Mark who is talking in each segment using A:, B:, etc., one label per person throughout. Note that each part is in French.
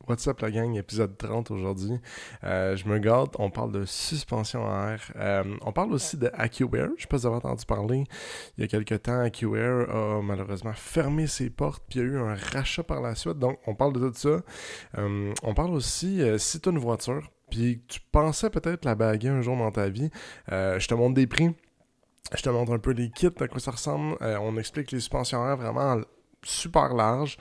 A: What's up la gang, épisode 30 aujourd'hui. Je me garde, on parle de suspension à air. On parle aussi de AccuAir. Je ne sais pas si vous avez entendu parler. Il y a quelques temps, AccuAir a malheureusement fermé ses portes, puis il y a eu un rachat par la suite. Donc, on parle de tout ça. On parle aussi, si tu as une voiture, puis tu pensais peut-être la baguer un jour dans ta vie, je te montre des prix. Je te montre un peu les kits, à quoi ça ressemble. On explique les suspensions à air vraiment super large.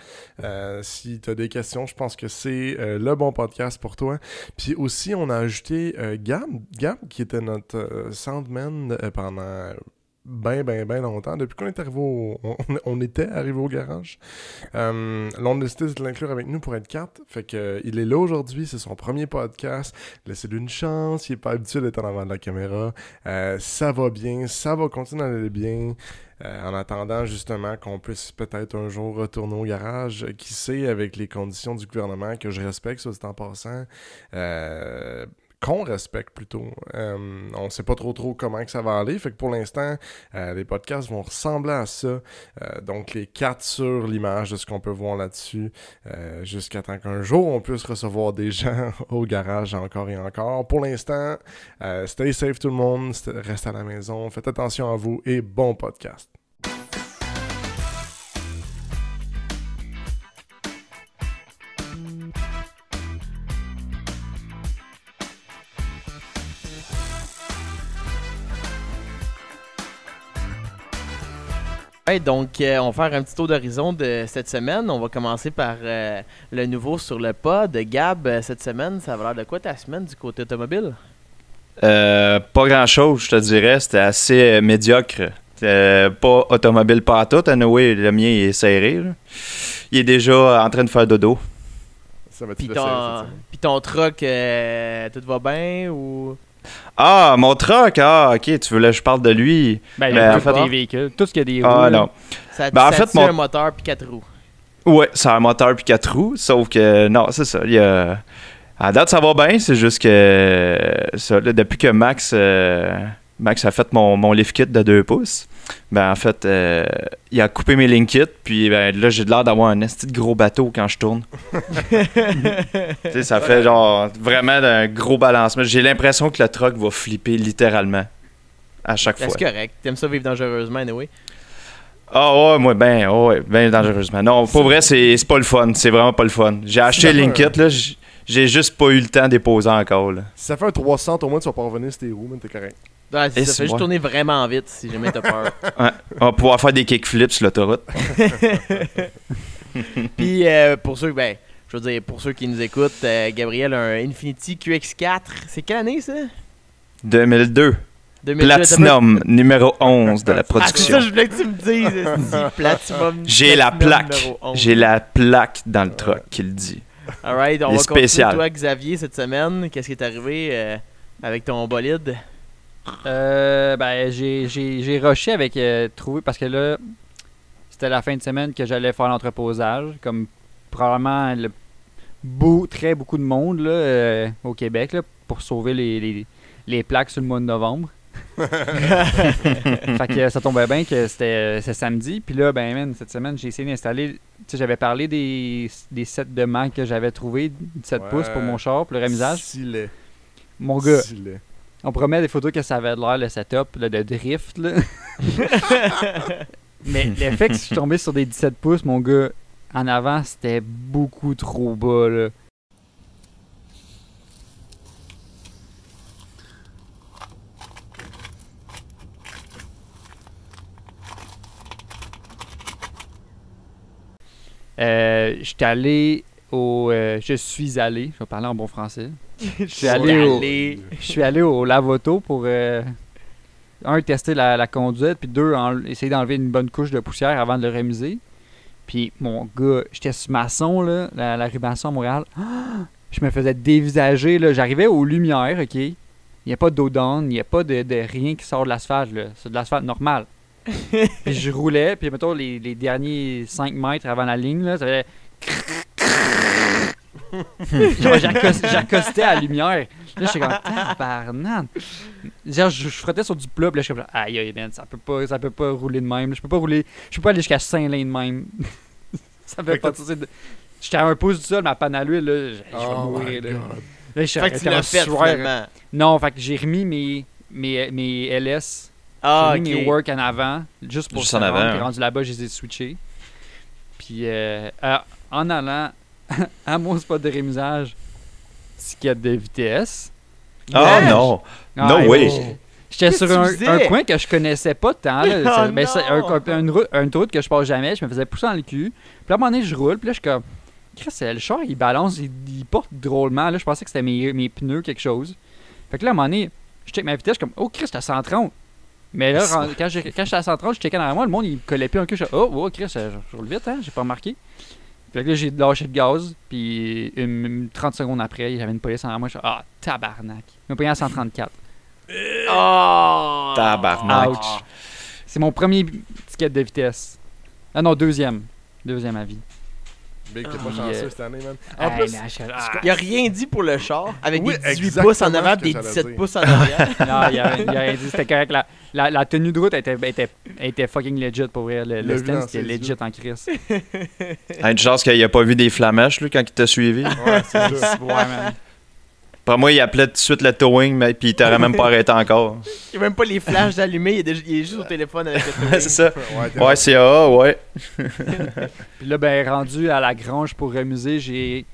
A: Si tu as des questions, je pense que c'est le bon podcast pour toi. Puis aussi, on a ajouté Gab, qui était notre soundman pendant ben longtemps. Depuis qu'on est arrivé on était arrivé au garage. Là, on a décidé de l'inclure avec nous pour être 4. Fait que il est là aujourd'hui, c'est son premier podcast. Laissez-lui une chance, il est pas habitué d'être en avant de la caméra. Ça va bien, ça va continuer à aller bien. En attendant justement qu'on puisse peut-être un jour retourner au garage, qui sait, avec les conditions du gouvernement que je respecte, ça c'est en passant, qu'on respecte plutôt. On sait pas trop comment que ça va aller, fait que pour l'instant, les podcasts vont ressembler à ça. Donc les 4 sur l'image de ce qu'on peut voir là-dessus, jusqu'à temps qu'un jour on puisse recevoir des gens au garage encore et encore. Pour l'instant, stay safe tout le monde, restez à la maison, faites attention à vous et bon podcast.
B: Ouais, donc, on va faire un petit tour d'horizon de cette semaine. On va commencer par le nouveau sur le pod. Gab, cette semaine, ça va l'air de quoi ta semaine du côté automobile?
C: Pas grand-chose, je te dirais. C'était assez médiocre. Pas automobile pas à tout. Anyway, le mien il est serré. Là. Il est déjà en train de faire dodo.
A: Ça va
B: Puis ton truck, tout va bien ou...
C: Ah, mon truck! Ah, ok, tu voulais que je parle de lui.
D: En fait, des véhicules, tout ce qui a des roues.
C: Ah, non.
B: Ça
C: en fait,
B: un moteur puis 4 roues.
C: Ouais, c'est un moteur puis 4 roues, sauf que, non, c'est ça. À date, ça va bien, c'est juste que, ça, là, depuis que Max a fait mon lift kit de 2 pouces, en fait, il a coupé mes link kits, puis là, j'ai l'air d'avoir un esti de gros bateau quand je tourne. Tu sais, ça fait genre vraiment un gros balancement. J'ai l'impression que le truck va flipper littéralement à chaque fois.
B: C'est correct. T'aimes ça vivre dangereusement, anyway?
C: Ah ouais, moi, ben dangereusement. Non, pour vrai, c'est pas le fun. C'est vraiment pas le fun. J'ai acheté le link kit, là, j'ai juste pas eu le temps de déposer encore, là.
A: Si ça fait un 300, au moins tu vas pas revenir sur tes roues, mais t'es correct.
B: Ouais, ça fait juste tourner vraiment vite si jamais t'as peur.
C: Ouais, on va pouvoir faire des kickflips sur l'autoroute.
B: Puis pour ceux, pour ceux qui nous écoutent, Gabriel a un Infiniti QX4. C'est quelle année ça?
C: 2002. Platinum, numéro 11 de la production.
B: C'est ça, je voulais que tu me dises. Platinum.
C: J'ai la plaque. J'ai la plaque dans le truck qui le dit.
B: Alright, on va continuer toi, Xavier, cette semaine. Qu'est-ce qui est arrivé avec ton bolide?
D: J'ai rushé avec trouver parce que là, c'était la fin de semaine que j'allais faire l'entreposage. Comme probablement très beaucoup de monde là, au Québec là, pour sauver les plaques sur le mois de novembre. Fait que ça tombait bien que c'était samedi. Puis là, cette semaine, j'ai essayé d'installer. Tu sais, j'avais parlé des sets de Mac que j'avais trouvé 17 pouces pour mon char, pour le remisage.
A: Stylé.
D: Mon gars,
A: Stylé.
D: on promet des photos que ça avait l'air le setup là, de drift. Là. Mais l'effet que je suis tombé sur des 17 pouces, mon gars, en avant, c'était beaucoup trop bas. Là. Je suis allé, je vais parler en bon français. Je suis allé au lave-auto pour tester la conduite, puis 2, essayer d'enlever une bonne couche de poussière avant de le remiser. Puis mon gars, j'étais sur Masson, là, la rue Masson à Montréal. Je me faisais dévisager, là. J'arrivais aux lumières, ok. Il n'y a pas d'eau down, il n'y a pas de rien qui sort de l'asphalte, là. C'est de l'asphalte normal. Puis je roulais, puis mettons les derniers 5 mètres avant la ligne, là, ça faisait... Genre, j'accostais à la lumière. Là, j'étais comme, tabarnak. Genre, je frottais sur du plat, puis là, je suis comme, aïe, man, ça peut pas rouler de même. Je peux pas aller jusqu'à Saint-Lin de même. Ça fait pas. J'étais à un pouce du sol, ma panne à l'huile, là, je vais
A: Oh
D: mourir.
A: my
D: Là.
A: God.
D: Là, je suis
B: Fait que tu l'as fait, finalement.
D: Non, fait que j'ai remis mes LS.
B: Ah,
D: J'ai mis mes work en avant, juste pour
C: Juste
D: se
C: en avant,
D: rendre, puis
C: hein.
D: rendu là-bas, je les ai switchés. Puis en allant à mon spot de rémusage, ticket de vitesse.
C: Oh
B: Wesh!
C: non!
D: Ah,
C: No
D: ouais,
C: way!
D: J'étais
B: Qu'est-ce
D: sur
B: que tu faisais?
D: un coin que je connaissais pas tant. Là.
B: Oh
D: Ben, c'est
B: non!
D: une route que je passe jamais. Je me faisais pousser dans le cul. Puis là, à un moment donné, je roule. Puis là, je suis comme... Chris, le char, il balance. Il porte drôlement. Là, je pensais que c'était mes pneus, quelque chose. Fait que là, à un moment donné, je check ma vitesse. Je suis comme, oh, Chris, t'as 130. Mais là, quand j'étais à 130, je checkais derrière moi. Le monde, il me collait plus un cul. Je suis oh, Chris, je roule vite, hein. J'ai pas remarqué. Fait que là, j'ai lâché le gaz. Puis 30 secondes après, j'avais une police en moi. Je suis ah, tabarnak. Il m'a payé à 134.
B: Oh!
C: Tabarnak.
D: Ouch. C'est mon premier ticket de vitesse. Ah non, deuxième. Deuxième avis.
A: Big, t'es pas
D: Ah,
A: chanceux
D: yeah.
A: cette année, man.
D: Hey,
A: En plus,
D: mais
B: Il a rien dit pour le char, avec
A: Oui,
B: des 18
A: exactement
B: pouces en avant
A: ce que
B: des
A: j'allais
B: 17
A: dire.
B: pouces en arrière.
D: non, il a rien dit. C'était correct. La tenue de route était fucking legit pour vrai. Le
A: Le
D: stand,
A: vu dans
D: c'était
A: ses
D: legit
A: yeux.
D: en crise.
C: Une chance qu'il a pas vu des flamèches là, quand il t'a suivi.
A: ouais, c'est ça.
D: Ouais, man.
C: Pour moi, il appelait tout de suite le towing, mais puis il t'aurait même pas arrêté encore.
B: Il n'y a même pas les flashs allumés, il est juste au téléphone avec le
C: Ouais, c'est ça.
A: Ouais, t'es
C: Ouais, c'est AA, ouais.
D: Puis là, ben, rendu à la grange pour remuser,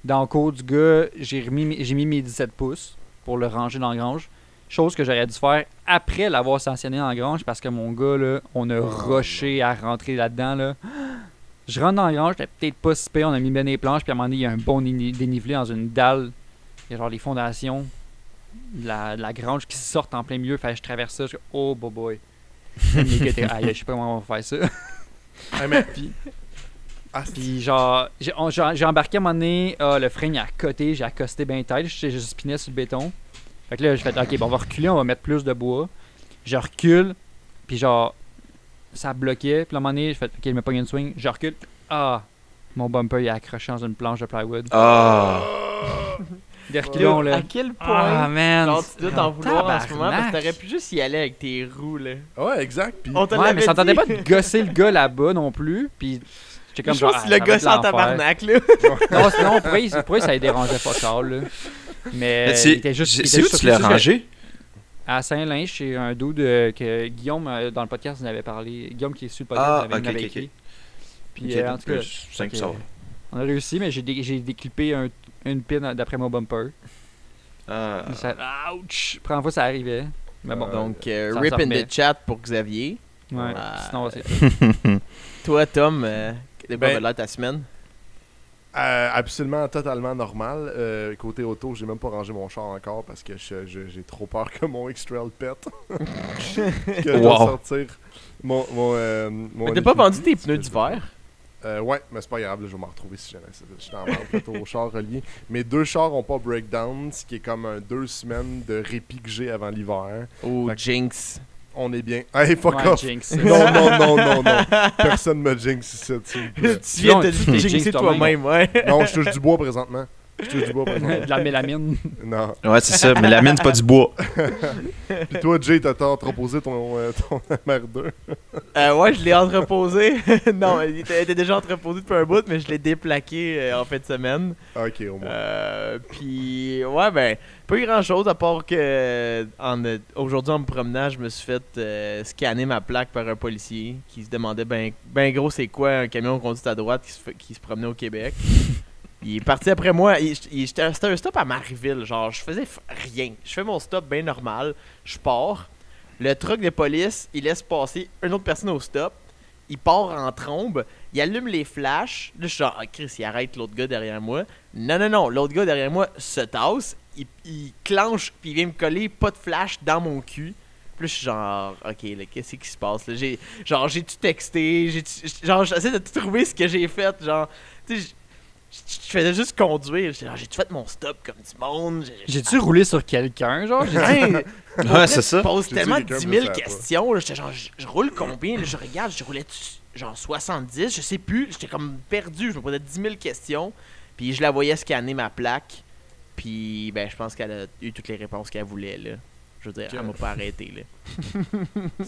D: dans le cours du gars, j'ai mis mes 17 pouces pour le ranger dans la grange. Chose que j'aurais dû faire après l'avoir stationné dans la grange parce que mon gars, là, on a rushé à rentrer là-dedans. Là. Je rentre dans la grange, j'étais peut-être pas si pire, on a mis bien des planches, puis à un moment donné, il y a un bon dénivelé dans une dalle. Il y a genre les fondations de la grange qui sortent en plein milieu. Fait que je traverse ça, je suis oh boy. Les gars étaient, aïe, je sais pas comment on va faire ça.
A: Hey, mais
D: Puis genre, j'ai embarqué à un moment donné, le frein il a accoté, j'ai accosté bien tête, je spinais sur le béton. Fait que là, je fais ok, bon, on va reculer, on va mettre plus de bois. Je recule, puis genre, ça bloquait. Puis à un moment donné, je fais ok, il me pogne une swing, je recule. Ah, mon bumper il est accroché dans une planche de plywood.
C: Ah.
D: Des reculons là.
B: À quel point
D: Ah man.
B: genre, tu dois t'en vouloir en ce moment parce que
D: Tabarnak.
B: t'aurais pu juste y aller avec tes roues là.
A: ouais, exact. Puis,
B: On te
D: Ouais, mais
B: l'avait
D: ça tentait
B: dit.
D: pas de gosser le gars là-bas non plus. Puis j'étais comme
B: Je pense
D: genre,
B: que le
D: ça va
B: gars
D: être
B: sans
D: l'enfer.
B: tabarnak là.
D: Non, sinon, pour eux, ça les dérangeait pas tard, là. Mais il était juste. il était
C: C'est où
D: juste
C: tu l'as
D: surpris
C: rangé?
D: À Saint-Lin, chez un dude que Guillaume, dans le podcast, nous avait parlé. Guillaume qui est sur le podcast,
C: Ah,
D: nous avait
C: ok,
D: écrit. Puis
C: Ok,
D: en tout cas,
C: 5
D: fait
C: ça
D: que,
C: va.
D: on a réussi, mais j'ai déclippé une pin d'après mon bumper.
C: Ah.
D: Ça, ouch! Première fois, ça arrivait. Mais bon,
B: Donc
D: ça
B: rip
D: s'en
B: in
D: remet.
B: the chat pour Xavier.
D: ouais.
B: Ah.
D: Sinon, c'est
B: Toi Tom, de quoi
A: Ben,
B: avait l'air ta semaine?
A: absolument, totalement normal. Côté auto, j'ai même pas rangé mon char encore parce que j'ai trop peur que mon X-Trail pète. que je dois
C: Wow.
A: sortir mon
B: Mais t'as pas vendu tes pneus d'hiver?
A: Ouais, mais c'est pas grave, là, je vais m'en retrouver si jamais. Je suis en vente au char relié. Mes deux chars ont pas breakdown, ce qui est comme 2 semaines de répit que j'ai avant l'hiver.
B: Ou
A: Fait que-
B: Jinx?
A: On est bien. Hey, fuck
D: ouais,
A: off!
D: Jinx.
A: Non. Personne me jinx ici, s'il vous plaît.
B: Tu viens de
D: tu
B: te
D: t'es
B: jinxer
D: jinx
B: toi-même, ouais.
A: Non, je touche du bois présentement.
D: De la mélamine.
A: Non.
C: Ouais, c'est ça. Mais la mine, c'est pas du bois.
A: Puis toi, Jay, t'as entreposé ton MR2.
B: Ouais, je l'ai entreposé. Non, il était déjà entreposé depuis un bout, mais je l'ai déplaqué en fin de semaine.
A: Ok, au moins.
B: Puis, ouais, ben, pas grand chose à part que aujourd'hui en me promenant, je me suis fait scanner ma plaque par un policier qui se demandait ben gros c'est quoi un camion conduit à droite qui se promenait au Québec. Il est parti après moi. C'était un stop à Marieville. Genre, je faisais rien. Je fais mon stop bien normal. Je pars. Le truck de police, il laisse passer une autre personne au stop. Il part en trombe. Il allume les flashs. Là, je suis genre, ah, Chris, il arrête l'autre gars derrière moi. Non. L'autre gars derrière moi se tasse. Il clenche, puis il vient me coller pas de flash dans mon cul. Puis là, je suis genre, ok, là, qu'est-ce qui se passe? Là? J'ai-tu texté? J'essaie de trouver ce que j'ai fait. Genre, tu sais, je faisais juste conduire. J'ai-tu fait mon stop comme du monde?
D: J'ai-tu roulé sur quelqu'un, genre?
B: Hey,
C: Ouais, c'est ça.
B: Je pose
A: J'ai
B: tellement
A: dit,
B: 10
A: quelqu'un
B: 000
A: me savait
B: questions. Là, j'étais genre, je roule combien? Là, je regarde, je roulais genre 70, je sais plus. J'étais comme perdu. Je me posais 10 000 questions. Puis je la voyais scanner ma plaque. Puis ben, je pense qu'elle a eu toutes les réponses qu'elle voulait. Là. Je veux dire, elle m'a pas arrêté. Là.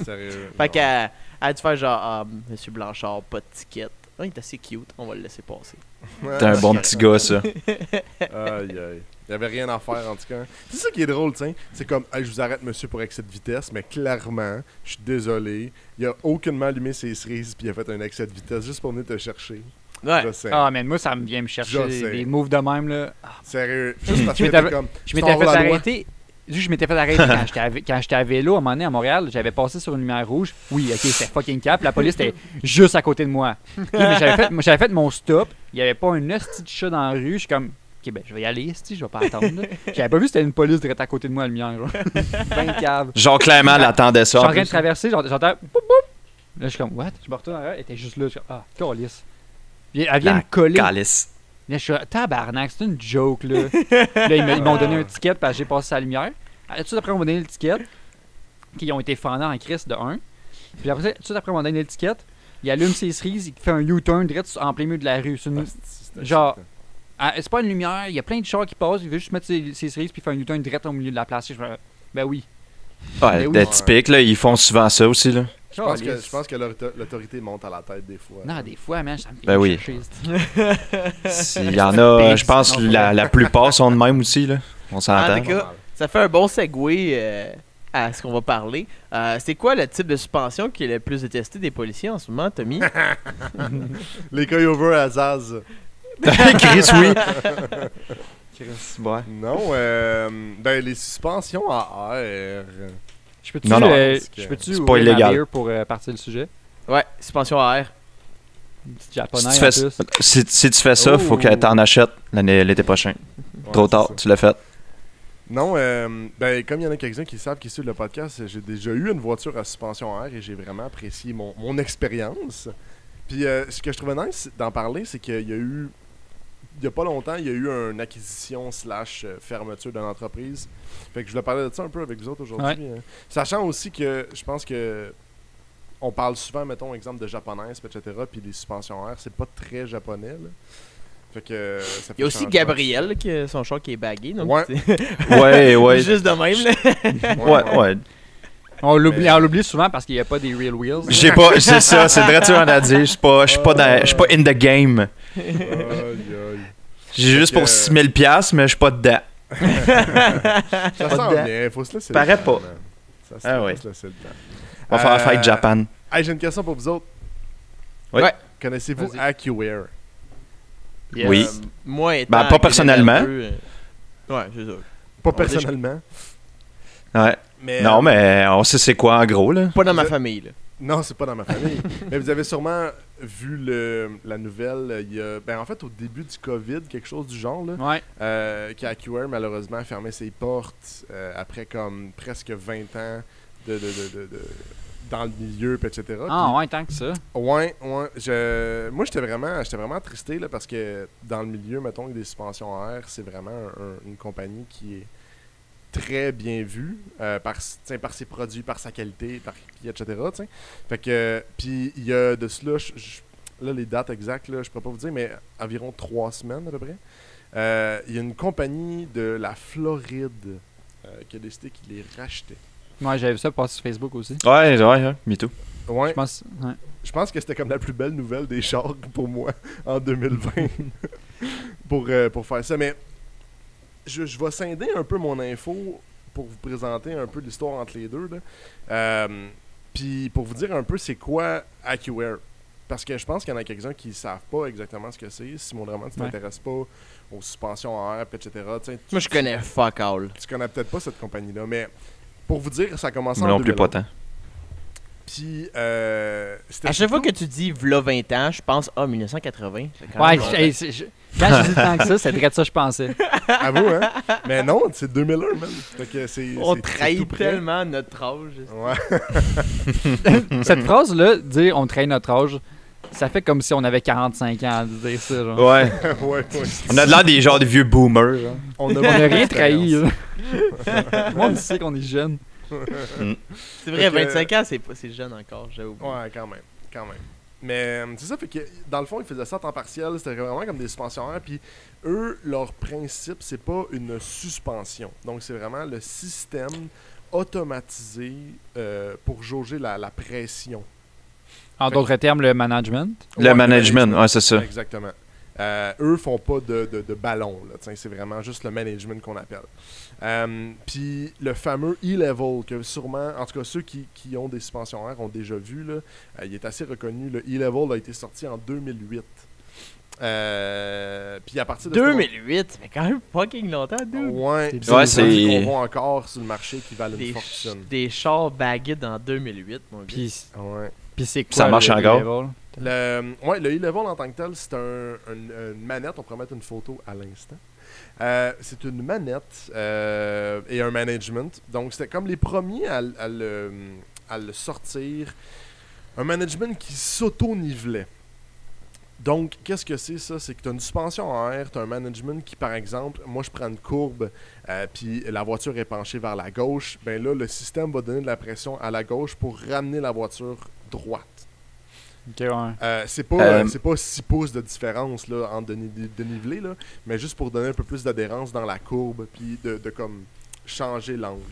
A: Sérieux.
B: Fait qu'elle a dû faire genre, ah, Monsieur Blanchard, pas de ticket. Ah, il est assez cute, on va le laisser passer.
C: T'es un bon petit gars, ça.
A: Aïe, aïe. Il n'y avait rien à faire, en tout cas. C'est ça qui est drôle, tu sais. C'est comme, hey, je vous arrête, monsieur, pour excès de vitesse, mais clairement, je suis désolé. Il a aucunement allumé ses cerises, puis il a fait un excès de vitesse juste pour venir te chercher.
B: Ouais.
A: Je sais.
D: Ah, mais moi, ça me vient me chercher
A: Je sais.
D: des moves de même, là.
A: Sérieux. Juste parce
D: Je
A: que
D: m'étais-
A: t'es comme.
D: Je m'étais fait arrêter. Juste, je m'étais fait arrêter quand j'étais à vélo à un moment donné à Montréal. J'avais passé sur une lumière rouge. Oui, ok, c'était fucking cap. La police était juste à côté de moi. Ok, mais j'avais fait mon stop. Il n'y avait pas un hostie de chat dans la rue. Je suis comme, ok, ben je vais y aller, je vais pas attendre. Là. J'avais pas vu que c'était une police direct à côté de moi à la lumière. Genre. Ben cave.
C: Genre, clairement, elle attendait
D: Je suis
C: ça.
D: en train de traverser, j'entends poup, poup. Là, je suis comme, what? Je me retourne en arrière. Elle était juste là. Je suis comme, ah, calice. Elle vient me coller.
C: Calice.
D: Là, je suis là, tabarnak, c'est une joke, là. Là, ils m'ont donné un ticket parce que j'ai passé sa lumière. Tout de suite après, on m'a donné le ticket. Qui ont été fendants en crise de 1. Puis après, tout de suite après, on m'a donné le ticket. Il allume ses cerises, il fait un U-turn direct en plein milieu de la rue. C'est une- genre, c'est pas une lumière, il y a plein de chars qui passent, il veut juste mettre ses cerises puis il fait un U-turn direct au milieu de la place. Ben oui.
C: Ouais,
D: oui.
C: t'es typique, là. Ils font souvent ça aussi, là.
A: Je pense que l'autorité monte à la tête des fois.
D: Non, des fois, man, ça me fait
C: Ben oui.
D: chercher.
C: Il y en a, je pense, la plupart sont de même aussi, là. On
B: En
C: s'entend.
B: tout cas, ça fait un bon segue à ce qu'on va parler. C'est quoi le type de suspension qui est le plus détesté des policiers en ce moment, Tommy?
A: Les coyover à Zaz.
C: Chris, oui. Chris, ouais.
A: Non, ben les suspensions à air.
D: Je peux-tu
C: Non, non.
A: C'est
D: ouvrir
C: pas
D: ma
C: illégal.
D: beer pour partir le sujet?
B: Ouais, suspension à air.
D: Une petite
C: Si
D: japonaise
C: tu, fais,
D: en plus.
C: si tu fais ça, faut que
A: Oh.
C: t'en achètes l'été prochain.
A: Ouais,
C: Trop
A: c'est
C: tard,
A: ça.
C: tu l'as fait.
A: Non, ben comme il y en a quelques-uns qui savent qui suivent le podcast, j'ai déjà eu une voiture à suspension à air et j'ai vraiment apprécié mon expérience. Puis ce que je trouvais nice d'en parler, c'est qu'il y a eu, il y a pas longtemps, il y a eu une acquisition / fermeture d'une entreprise. Fait que je voulais parler de ça un peu avec vous autres aujourd'hui. Sachant aussi que je pense que on parle souvent, mettons, exemple de japonaise, etc. Puis les suspensions à air, c'est pas très japonais, là. Fait que ça fait
B: Il y a aussi
A: changement.
B: Gabriel, qui a son char qui est bagué. Donc
A: Ouais.
C: Ouais, ouais.
B: juste de même, là.
C: Ouais, ouais.
D: On l'oublie souvent parce qu'il n'y a pas des real wheels.
C: J'ai pas, c'est ça, c'est vrai, tu en as dit. Je suis pas in the game.
A: Aïe, aïe.
C: J'ai juste
A: que-
C: pour 6000$, mais je suis pas dedans.
A: Ça sent
C: dedans.
A: bien, faut se laisser
C: Paraît
A: le temps,
C: pas.
A: man. Ça
C: Ah
A: faut
C: ouais.
A: se laisser le temps.
C: On va faire Fight Japan.
A: Hey, j'ai une question pour vous autres.
C: Oui.
B: Ouais.
A: Connaissez-vous
D: Vas-y.
A: AccuAir?
B: Yes.
C: Oui.
B: Moi, étant
C: Ben, pas personnellement.
B: un peu, ouais, c'est ça.
A: Pas
B: On dit-
A: personnellement.
C: Ouais.
A: Mais,
C: Non, mais on sait c'est quoi en gros, là.
B: Pas dans ma
A: Vous-
B: famille, là.
A: Non, c'est pas dans ma famille. Mais vous avez sûrement vu la nouvelle. Il y a, ben, en fait, au début du COVID, quelque chose du genre, là,
D: Ouais.
A: qu'AccuAir, malheureusement, a fermé ses portes après comme presque 20 ans de dans le milieu, puis etc.
D: Ah,
A: Puis-
D: ouais, tant que ça.
A: Ouais. Moi, j'étais vraiment attristé là, parce que dans le milieu, mettons, des suspensions à air, c'est vraiment une compagnie qui est très bien vue par ses produits, par sa qualité, etc. t'sais. Fait que, puis il y a de cela, là, les dates exactes, là, je peux pas vous dire, mais environ 3 semaines à peu près. Il y a une compagnie de la Floride qui a décidé qu'il les rachetait.
D: Ouais, j'avais vu ça passer sur Facebook aussi.
C: Ouais, me too.
A: Ouais.
D: Je pense. Ouais.
A: Je pense que c'était comme la plus belle nouvelle des chars pour moi en 2020 pour faire ça. Mais je vais scinder un peu mon info pour vous présenter un peu l'histoire entre les deux. Puis pour vous dire un peu c'est quoi AccuAir. Parce que je pense qu'il y en a quelques-uns qui ne savent pas exactement ce que c'est. Simon, vraiment, tu t'intéresses pas aux suspensions à air, etc.
B: Moi, je connais fuck all.
A: Tu connais peut-être pas cette compagnie-là, mais pour vous dire, ça a commencé
C: Mais
A: en
C: non plus
A: 2001.
C: pas tant.
A: Puis, c'était
B: À chaque fois
A: surtout-
B: que tu dis v'là 20 ans, je pense 1980. C'est quand
D: Ouais,
B: même longtemps.
D: quand je dis tant que ça, c'est vrai de ça je pensais.
A: À vous, hein? Mais non, c'est 2001, man. Fait que c'est.
B: On
A: c'est tout
B: trahit
A: près.
B: tellement notre âge.
A: Ouais.
D: Cette phrase-là, dire on trahit notre âge, ça fait comme si on avait 45 ans à dire ça. Genre.
C: Ouais.
A: ouais.
C: On a de l'air des genres de vieux boomers. Là.
A: On
D: On n'a rien trahi. Là. Tout le monde sait qu'on est jeune.
B: C'est vrai,
A: Fait que-
B: 25 ans, c'est jeune encore, j'avoue.
A: Ouais, quand même. Mais c'est ça, fait que dans le fond, ils faisaient ça à temps partiel. C'était vraiment comme des suspensions à air. Puis eux, leur principe, c'est pas une suspension. Donc, c'est vraiment le système automatisé pour jauger la pression.
D: En d'autres termes, le management.
C: Le management, ouais, c'est ça.
A: Exactement. Eux font pas de ballon, là, c'est vraiment juste le management qu'on appelle. Puis le fameux E-Level, que sûrement, en tout cas ceux qui ont des suspensions air ont déjà vu, là, il est assez reconnu. Le E-Level a été sorti en 2008. Puis à partir de
B: 2008, ça fait quand même fucking longtemps, dude.
A: Ouais,
C: c'est
A: qu'on voit encore sur le marché qui valent une fortune.
B: Des chars baguettes en 2008, mon gars.
D: Puis c'est quoi
C: ça marche encore?
D: E-Level?
A: Le E-Level en tant que tel, c'est une manette. On pourrait mettre une photo à l'instant. C'est une manette et un management. Donc, c'était comme les premiers à le sortir. Un management qui s'auto-nivelait. Donc, qu'est-ce que c'est ça? C'est que tu as une suspension en air, tu as un management qui, par exemple, moi je prends une courbe, puis la voiture est penchée vers la gauche. Ben là, le système va donner de la pression à la gauche pour ramener la voiture droite.
D: Ok, ouais.
A: C'est pas 6 pouces de différence là, entre dénivelé, là, mais juste pour donner un peu plus d'adhérence dans la courbe, puis de comme changer l'angle.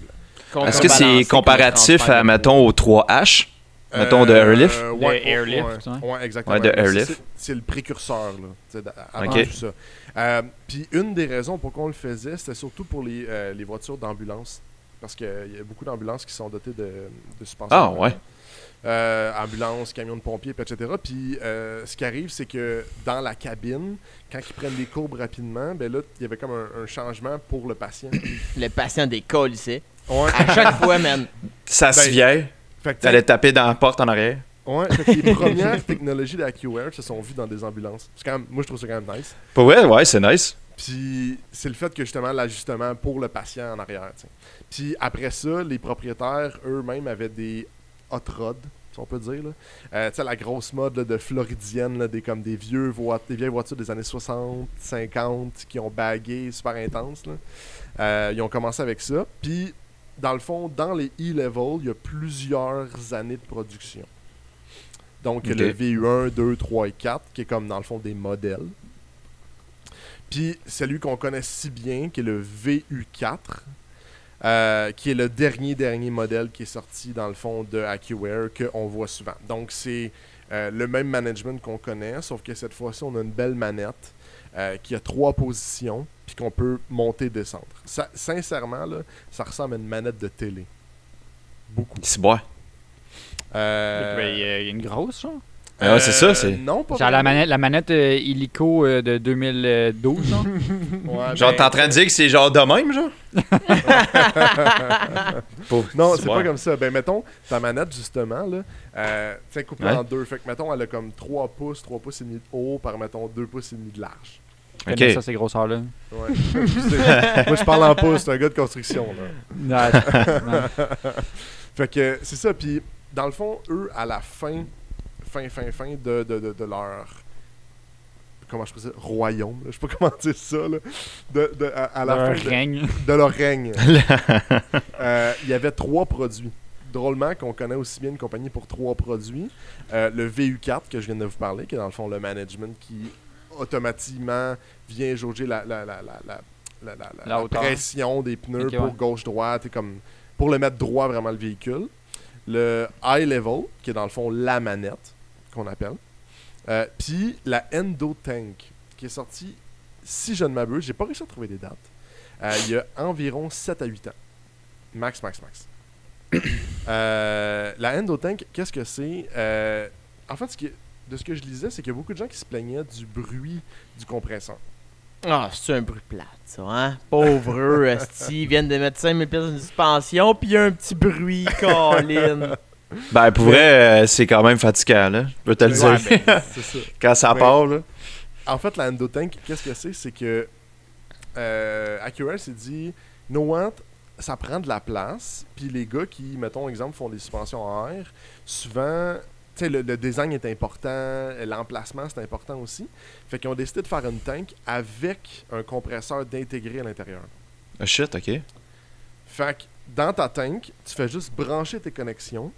C: Est-ce que c'est comparatif à, mettons, au 3H? Mettons de Airlift?
D: Airlift,
A: ouais, exactement.
C: Ouais, de Airlift.
A: C'est le précurseur, là, avant tout ça. Puis une des raisons pour qu'on le faisait, c'était surtout pour les voitures d'ambulance. Parce qu'il y a beaucoup d'ambulances qui sont dotées de suspension.
C: Ah, ouais.
A: Ambulance, camion de pompiers, etc. Puis ce qui arrive, c'est que dans la cabine, quand ils prennent des courbes rapidement, ben là, il y avait comme un changement pour le patient.
B: Le patient décolle ici.
A: Ouais.
B: À chaque fois, man.
C: Ça se vient. T'allais taper dans la porte en arrière.
A: Ouais, fait que les premières technologies d'AccuAir se sont vues dans des ambulances. Moi, je trouve ça quand même nice.
C: Pour vrai, ouais, c'est nice.
A: Puis c'est le fait que justement l'ajustement pour le patient en arrière. T'sais. Puis après ça, les propriétaires eux-mêmes avaient des hot rods, si on peut dire. Tu sais, la grosse mode là, de floridienne, là, comme des vieilles voitures des années 60, 50 qui ont bagué super intense. Là. Ils ont commencé avec ça. Puis dans le fond, dans les E-Level, il y a plusieurs années de production. Donc, le VU1, 2, 3 et 4, qui est comme, dans le fond, des modèles. Puis, celui qu'on connaît si bien, qui est le VU4, qui est le dernier modèle qui est sorti, dans le fond, de AccuAir, qu'on voit souvent. Donc, c'est le même management qu'on connaît, sauf que cette fois-ci, on a une belle manette qui a 3 positions, puis qu'on peut monter et descendre. Sincèrement, là, ça ressemble à une manette de télé. Beaucoup.
C: C'est bon.
D: Il y a une grosse, genre?
C: C'est ça, c'est...
A: Non, pas
D: genre la manette illico de 2012, genre?
A: Ouais,
C: genre, t'es en train de dire que c'est genre de même, genre?
A: Non, c'est pas comme ça. Ben, mettons, ta manette, justement, là, tu sais, coupée en deux. Fait que, mettons, elle a comme 3 pouces et demi de haut par, mettons, 2 pouces et demi de large.
D: Je connais ça, ces grosseurs-là.
A: Ouais. Moi, je parle en pouces, c'est un gars de construction, là. Fait que, c'est ça. Puis, dans le fond, eux, à la fin de leur... Comment je peux dire? Royaume. Là. Je sais pas comment dire ça. Là. À la fin
D: règne.
A: De leur règne. Il y avait 3 produits. Drôlement, qu'on connaît aussi bien une compagnie pour 3 produits. Le VU4, que je viens de vous parler, qui est dans le fond le management qui automatiquement vient jauger la pression des pneus pour gauche-droite et comme pour le mettre droit vraiment le véhicule. Le High Level, qui est dans le fond la manette, qu'on appelle. Puis la Endo Tank, qui est sortie, si je ne m'abuse, j'ai pas réussi à trouver des dates, il y a environ 7 à 8 ans. Max. La Endo Tank, qu'est-ce que c'est? En fait, de ce que je lisais, c'est qu'il y a beaucoup de gens qui se plaignaient du bruit du compresseur.
B: Ah, c'est un bruit plate, ça, hein? Pauvre eux, esti, ils viennent de mettre 5000 pièces de suspension, puis il y a un petit bruit, Colin.
C: Ben, pour vrai, c'est quand même fatigant, là. Je peux te le dire.
A: Ben, c'est ça.
C: Quand ça part, là.
A: En fait, la Endo Tank, qu'est-ce que c'est? C'est que AccuAir s'est dit, no what, ça prend de la place, puis les gars qui, mettons, exemple, font des suspensions en air, souvent... Tu sais, le design est important, l'emplacement c'est important aussi. Fait qu'ils ont décidé de faire une tank avec un compresseur d'intégré à l'intérieur.
C: Ah shit, ok.
A: Fait que dans ta tank, tu fais juste brancher tes connexions,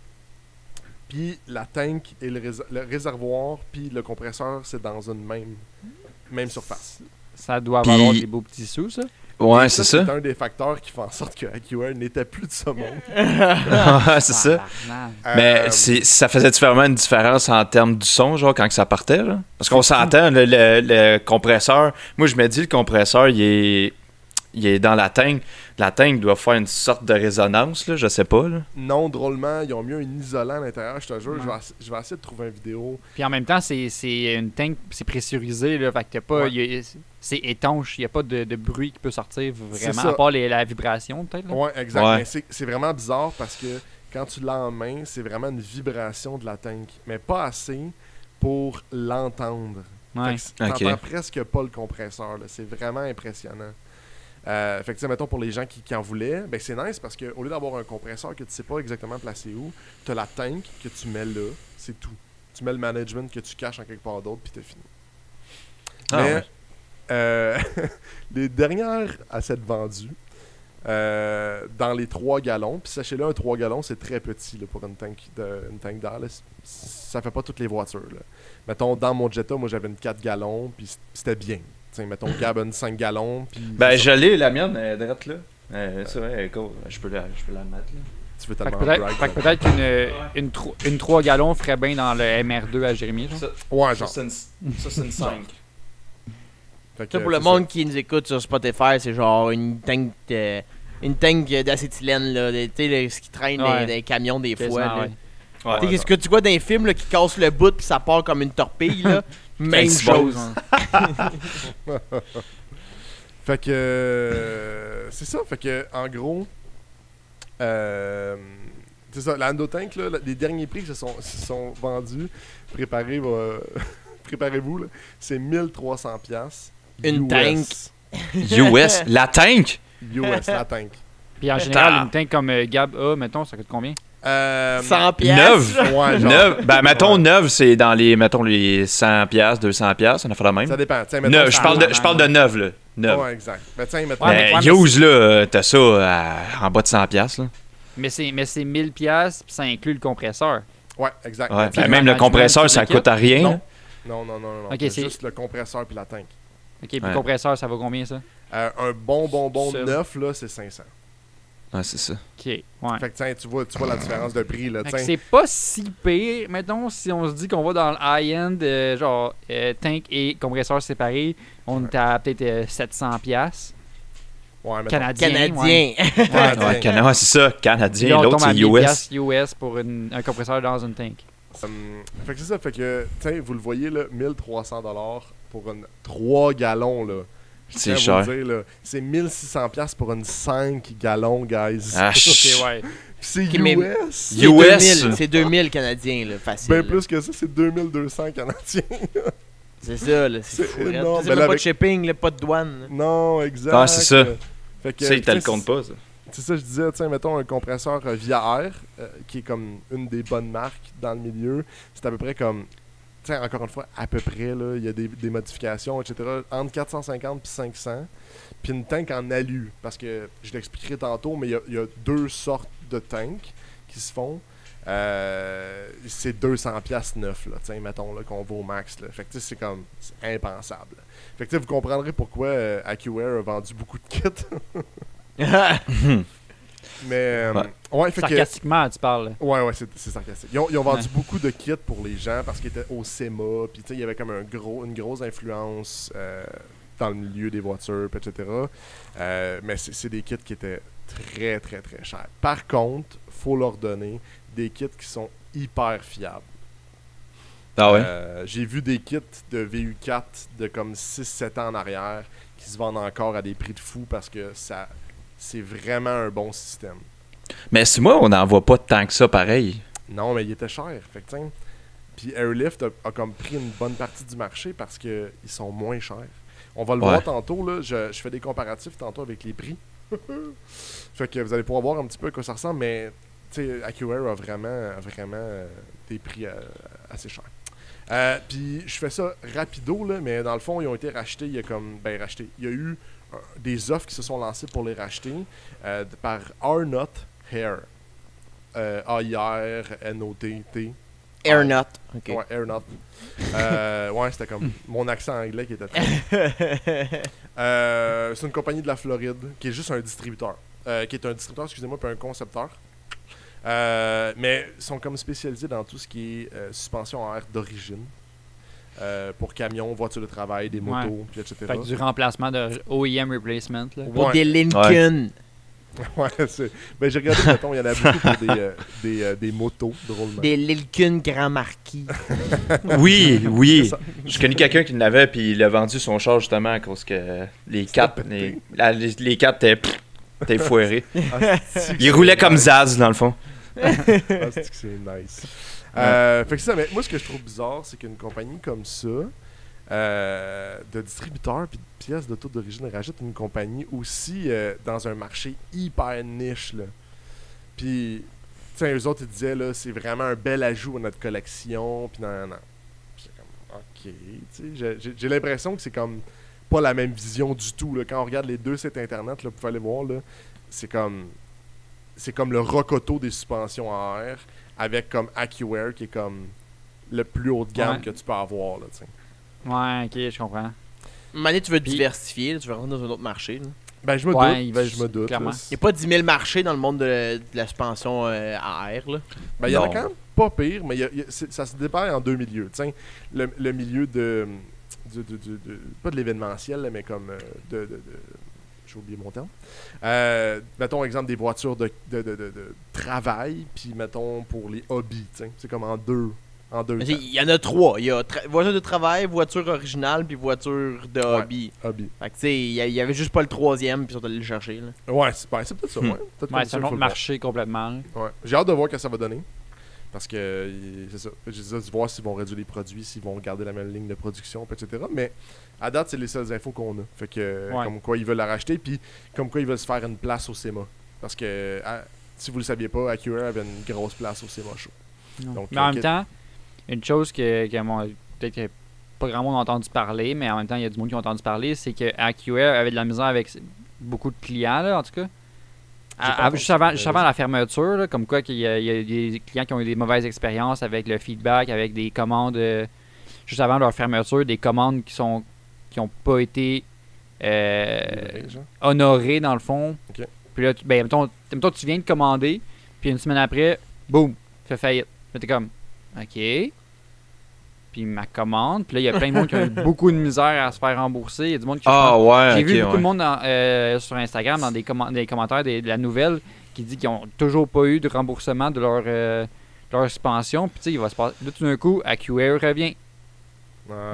A: puis la tank et le réservoir, puis le compresseur, c'est dans une même surface.
D: Ça doit
C: Puis-
D: valoir des beaux petits sous, ça.
C: Ouais,
A: Et
C: c'est ça.
A: C'est un des facteurs qui fait en sorte que AccuAir n'était plus de ce monde.
C: Ouais, c'est ça.
D: Tabarnak.
C: Mais ça faisait vraiment une différence en termes du son, genre, quand que ça partait, là? Parce qu'on
A: C'est
C: s'entend, le compresseur... Moi, je me dis, le compresseur, il est dans la tank. La tank doit faire une sorte de résonance, là, je sais pas, là.
A: Non, drôlement, ils ont mis un isolant à l'intérieur, je te jure.
D: Ouais.
A: Je vais essayer de trouver une vidéo.
D: Puis en même temps, c'est une tank, c'est pressurisé, là, fait que t'as pas,
A: Ouais.
D: c'est étanche, il n'y a pas de bruit qui peut sortir
A: C'est
D: vraiment,
A: ça.
D: à part la vibration peut-être. Là.
A: Ouais, exact.
C: Ouais.
A: Mais c'est vraiment bizarre parce que quand tu l'as en main, c'est vraiment une vibration de la tank. Mais pas assez pour l'entendre.
D: Ouais.
A: T'entends
C: Ok.
A: presque pas le compresseur. Là. C'est vraiment impressionnant. Fait que, tu sais, mettons, pour les gens qui en voulaient, ben c'est nice parce qu'au lieu d'avoir un compresseur que tu sais pas exactement placer où, tu as la tank que tu mets là, c'est tout. Tu mets le management que tu caches en quelque part d'autre, puis t'as fini.
C: Ah,
A: Mais,
C: ouais.
A: les dernières à s'être vendues, dans les 3 gallons, puis sachez-le, un 3 gallons, c'est très petit là, pour une tank d'air. Là. Ça fait pas toutes les voitures. Là. Mettons, dans mon Jetta, moi, j'avais une 4 gallons, puis c'était bien. T'sais, mettons, Gab a une 5 gallons, puis...
C: Ben, je l'ai, la mienne, elle est drette là. C'est vrai, cool. Je peux la mettre, là.
A: Tu veux
D: Fait
A: tellement
D: que peut-être
A: brag,
D: fait que
A: là.
D: peut-être une 3 gallons ferait bien dans le MR2 à Jérémy. Genre.
A: Ouais, genre.
C: Ça, c'est une 5.
A: Fait que,
B: Ça, pour le
A: c'est
B: monde qui nous écoute sur Spotify, c'est genre une tank d'acétylène, là, tu sais, ce qui traîne
D: Ouais.
B: dans les camions des fois.
D: Quasiment,
B: Là.
D: ouais.
C: Ouais.
B: Tu sais, qu'est-ce que tu vois dans les films là, qui cassent le bout puis ça part comme une torpille, là? Même
C: c'est
B: chose.
D: Ouais.
A: Fait que c'est ça, fait que en gros c'est ça, la Tank là, les derniers prix qui se sont vendus, préparez-vous là, c'est 1300 piastres.
B: Une tank.
C: US, la tank?
A: US la tank.
D: Puis en général,
C: Ta-
D: une tank comme Gab A, mettons, ça coûte combien?
B: 100
C: Neuve.
B: piastres.
A: Ouais, genre,
C: Neuve. Ben, mettons,
A: Ouais.
C: neuve, c'est dans les, mettons, les 100$, 200$, on a fait la même.
A: ça dépend, tu sais, mettons,
C: Neuve,
A: ça-
C: je parle de neuve, là. Neuve.
A: Ouais, exact. Mais tiens, mettons,
D: Ouais,
C: Ben,
D: mais-
C: use, là, t'as ça en bas de 100$, là.
D: Mais c'est 1000 piastres, puis ça inclut le compresseur.
A: ouais, exact.
C: Ouais,
A: Mais tu sais,
C: ben, même le
D: management,
C: compresseur,
D: tout
C: ça
D: l'équipe.
C: coûte à rien.
A: Non.
C: là.
A: non.
D: Ok,
A: c'est
D: c'est-
A: juste le compresseur puis la tank.
D: OK, puis
C: Ouais.
D: le compresseur, ça vaut combien, ça?
A: Un bon
D: Seul.
A: neuf là, c'est 500.
C: Ouais, c'est ça.
D: OK, ouais.
A: Fait que tiens, tu vois la différence de prix là,
D: Fait que
A: tiens.
D: c'est pas si pire, mettons, si on se dit qu'on va dans le high-end, genre tank et compresseur séparés, on est à peut-être 700 piastres.
A: Ouais, mettons.
D: Canadien.
B: Canadien.
D: Ouais.
C: Ouais, c'est ça.
D: Puis
C: Canadien,
D: là, on
C: l'autre,
D: tombe à
C: c'est
D: 1000
C: US.
D: piastres US pour un compresseur dans une tank.
A: Fait que c'est ça, fait que, tiens, vous le voyez là, 1300$ pour une 3 gallons là. Je
C: C'est
A: tiens à vous
C: cher.
A: le dire, là, c'est 1600$ pour une 5 gallons, guys.
C: Ah,
D: OK, ouais.
A: Puis c'est
B: Ok, mais-
A: US.
B: C'est
C: US.
B: 2000, c'est 2000 Canadiens, là, facile.
A: Ben
B: là.
A: plus que ça, c'est 2200 canadiens.
B: C'est ça, là. C'est
A: C'est
B: fou.
A: énorme.
B: C'est
A: Ben
B: même
A: là,
B: pas
A: avec-
B: de shipping, là, pas de douane. là.
A: Non, exact.
C: Ah, c'est ça.
A: Fait que,
C: Ça, il te le
A: tiens,
C: compte pas, ça.
A: C'est ça, je disais, tiens, mettons un compresseur via air, qui est comme une des bonnes marques dans le milieu. C'est à peu près comme, tiens, encore une fois, à peu près, là, il y a des modifications, etc. Entre 450 et 500. Puis une tank en alu, parce que je l'expliquerai tantôt, mais il y a 2 sortes de tanks qui se font. C'est 200$ neuf, là, tiens, mettons, là, qu'on va au max. Là. Fait que, tu sais, c'est impensable. Fait que, tu sais, vous comprendrez pourquoi AccuAir a vendu beaucoup de kits. Mais, ouais, fait que...
D: Sarcastiquement, tu parles.
A: Ouais, c'est sarcastique. Ils ont vendu beaucoup de kits pour les gens parce qu'ils étaient au SEMA, puis tu sais, il y avait comme une grosse influence dans le milieu des voitures, puis etc. Mais c'est des kits qui étaient très, très, très chers. Par contre, faut leur donner des kits qui sont hyper fiables.
C: Ah ouais?
A: J'ai vu des kits de VU4 de comme 6-7 ans en arrière qui se vendent encore à des prix de fou parce que c'est vraiment un bon système.
C: Mais si moi, on n'en voit pas tant que ça pareil.
A: Non, mais il était cher. Fait que, tiens, puis Airlift a comme pris une bonne partie du marché parce qu'ils sont moins chers. On va le voir tantôt. Là, je fais des comparatifs tantôt avec les prix. Fait que vous allez pouvoir voir un petit peu à quoi ça ressemble, mais AccuAir a vraiment des prix assez chers. Puis je fais ça rapido, là, mais dans le fond, ils ont été rachetés. Il y a eu des offres qui se sont lancées pour les racheter par Arnott Hair. A-I-R-N-O-T-T.
B: Airnut. Ok.
A: Ouais, Airnut. Ouais, c'était comme mon accent anglais qui était très... c'est une compagnie de la Floride qui est juste un distributeur. Qui est un distributeur, excusez-moi, puis un concepteur. Mais ils sont comme spécialisés dans tout ce qui est suspension en air d'origine. Pour camions, voitures de travail, des motos, puis etc.
D: Fait que du remplacement de OEM replacement. Là.
B: Ou
A: Ouais.
B: des Lincoln.
A: Ouais, c'est... Ben, j'ai regardé, mettons, il y en a beaucoup pour des motos, drôlement.
B: Des Lincoln Grand Marquis.
C: Oui, oui.
A: C'est ça.
C: Je connais quelqu'un qui l'avait, puis il a vendu son char justement à cause que les quatre étaient foirés.
A: Ah, c'est-tu que
C: Il
A: c'est
C: roulait comme
A: nice.
C: Zaz, dans le fond.
A: Ah, c'est-tu que c'est nice. Fait que ça, mais moi, ce que je trouve bizarre, c'est qu'une compagnie comme ça, de distributeurs puis de pièces d'auto d'origine, rajoute une compagnie aussi dans un marché hyper niche, là. Puis, tu sais, eux autres, ils disaient, là, c'est vraiment un bel ajout à notre collection, puis non. Puis c'est comme, ok, tu sais, j'ai l'impression que c'est comme pas la même vision du tout, là. Quand on regarde les deux sites internet, là, vous pouvez aller voir, là, c'est comme le rocoto des suspensions à air, avec comme AccuAir, qui est comme le plus haut de gamme
D: Ouais.
A: que tu peux avoir, là, tu sais.
D: Ouais, ok, je comprends.
B: Mané, tu veux te
D: Puis-
B: diversifier, là, tu veux rentrer dans un autre marché. Là.
A: Ben, je me
D: Ouais,
A: doute.
D: il va
A: Je me doute.
D: clairement.
A: là.
B: Il n'y a pas 10 000 marchés dans le monde de la suspension à air. Là.
A: Ben, il y en a
C: Non.
A: quand même pas pire, mais ça se dépare en deux milieux. Tu sais, le milieu de pas de l'événementiel, là, mais comme j'ai oublié mon terme. Mettons, exemple, des voitures de travail, puis mettons, pour les hobbies. Tu sais, c'est comme en deux
B: Mais
A: temps.
B: il y en a trois. Il y a voiture de travail, voiture originale, puis voiture de
A: Ouais.
B: hobby.
A: Hobby.
B: Fait que tu sais, il y avait juste pas le troisième, puis ils sont allés le chercher. Là.
A: Ouais, c'est peut-être ça, ouais. Peut-être
D: Ouais,
A: comme
D: c'est
A: ça,
D: un
A: faut
D: autre
A: le voir.
D: marché complètement. là.
A: Ouais. J'ai hâte de voir ce que ça va donner. Parce que c'est ça. J'ai hâte de voir s'ils vont réduire les produits, s'ils vont garder la même ligne de production, etc. Mais à date, c'est les seules infos qu'on a. Fait que
D: Ouais.
A: comme quoi ils veulent la racheter, puis comme quoi ils veulent se faire une place au SEMA. Parce que si vous le saviez pas, Acura avait une grosse place au SEMA Show. Donc,
D: Mais en même temps, une chose que peut-être que pas grand monde a entendu parler, mais en même temps, il y a du monde qui a entendu parler, c'est que AccuAir avait de la misère avec beaucoup de clients, là, en tout cas. Juste avant la fermeture, là, comme quoi qu'il y a des clients qui ont eu des mauvaises expériences avec le feedback, avec des commandes, juste avant leur fermeture, des commandes qui ont pas été honorées dans le fond.
A: Ok.
D: Puis là, mettons, tu viens de commander, puis une semaine après, boum, fait faillite. Là, t'es comme, OK. Puis ma commande, puis là, il y a plein de monde qui ont eu beaucoup de misère à se faire rembourser. Il y a du monde qui
C: Ah ouais,
D: j'ai
C: ok,
D: vu beaucoup
C: ouais.
D: de monde sur Instagram, dans des commentaires de la nouvelle, qui dit qu'ils n'ont toujours pas eu de remboursement de leur suspension. Puis tu sais, il va se passer. Là, tout d'un coup, AccuAir revient.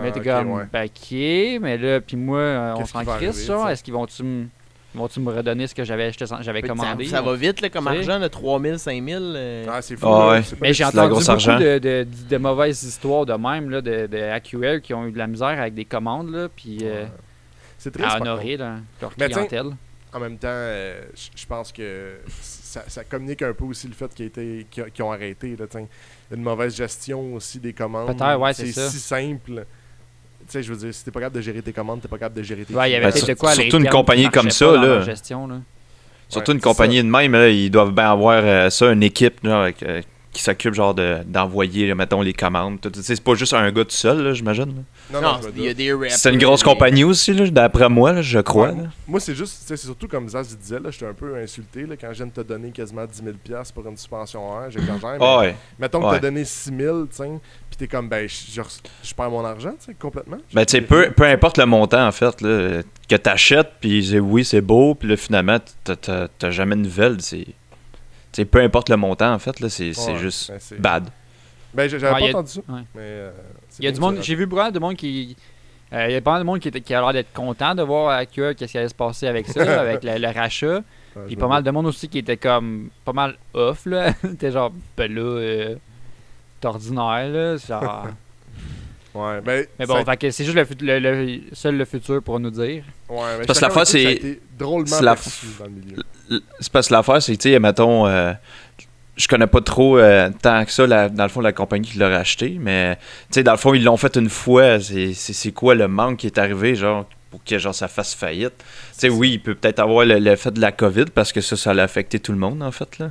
D: Mais t'es comme,
A: ouais.
D: ben, ok, mais là, puis moi, on
A: Qu'est-ce
D: s'en
A: qui va
D: crisse,
A: arriver,
D: ça.
A: t'sais?
D: Est-ce qu'ils vont-tu me redonner ce que j'avais commandé?
B: Ça va vite là, comme
D: Tu sais.
B: argent, de 3 000, 5 000.
A: Ah, c'est fou.
C: Ah
A: là.
C: ouais.
A: C'est pas
D: Mais j'ai
C: C'est de la
D: entendu
C: grosse
D: beaucoup
C: argent.
D: de mauvaises histoires de même, là, de AccuAir qui ont eu de la misère avec des commandes, là, puis
A: c'est triste.
D: à
A: par contre.
D: honorer là, leur
A: Mais tiens,
D: clientèle.
A: En même temps, je pense que ça communique un peu aussi le fait qu'ils ont arrêté. Là, t'sais. Une mauvaise gestion aussi des commandes.
D: Peut-être, ouais, c'est ça.
A: si simple. Tu sais, je veux dire, si t'es pas capable de gérer tes commandes, t'es pas capable de gérer tes
D: Ouais, il y avait
C: Ben,
D: peut-être de quoi à
C: surtout une
D: l'interne qui
C: compagnie
D: marchait
C: comme
D: pas
C: ça,
D: dans
C: là.
D: leur gestion, là.
C: Surtout
A: Ouais,
C: une
A: c'est
C: compagnie
A: ça.
C: de même, là, ils doivent bien avoir ça, une équipe là, qui s'occupe genre d'envoyer, là, mettons, les commandes. Tu sais, c'est pas juste un gars tout seul, là, j'imagine. là.
B: Non,
A: je me
B: il y a
A: doute.
B: des rappers.
C: C'est une grosse compagnie aussi, là, d'après moi, là, je crois.
A: Ouais,
C: là.
A: moi, c'est juste, tu sais, c'est surtout comme Zaz disait, là, j'étais un peu insulté là, quand je viens de te donner quasiment 10 000 $ pour une suspension à air, j'exagère.
C: Ah
A: mais
C: ouais.
A: mettons que
C: ouais.
A: t'as donné 6 000, tu sais, pis t'es comme, ben, je perds mon argent, tu sais, complètement.
C: Ben, tu sais, peu importe le montant, en fait, là, que t'achètes, puis oui, c'est beau, puis là, finalement, t'as jamais de nouvelles. Tu sais, peu importe le montant, en fait, là, c'est
A: Ouais,
C: juste
A: ben, c'est-
C: bad.
A: Ben, j'avais
D: Ouais,
A: pas
D: y a-
A: entendu ça.
D: ouais.
A: Mais, c'est
D: Il y a
A: bien
D: du monde,
A: ça.
D: j'ai vu beaucoup de monde qui. Il y a pas mal de monde qui a l'air d'être content de voir AccuAir qu'est-ce qui allait se passer avec ça, là, avec le rachat.
A: Ouais,
D: Puis
A: je
D: pas
A: me
D: mal
A: doute.
D: de monde aussi qui était comme pas mal off, là. T'es genre, ben là, t'es ordinaire, là. Genre...
A: Ouais, ben,
D: Mais bon, fait que c'est juste seul le futur pour nous dire.
A: ouais, mais
C: Parce que
A: chacun
C: la fois,
A: dit que ça a
C: c'est-
A: été drôlement
C: c'est la-
A: perçu dans le milieu.
C: C'est parce que l'affaire, c'est que, tu sais, mettons, je connais pas trop tant que ça, dans le fond, la compagnie qui l'a racheté, mais, tu sais, dans le fond, ils l'ont fait une fois. C'est quoi le manque qui est arrivé, genre, pour que genre ça fasse faillite. Tu sais, oui, il peut peut-être avoir l'effet de la COVID parce que ça l'a affecté tout le monde, en fait, là.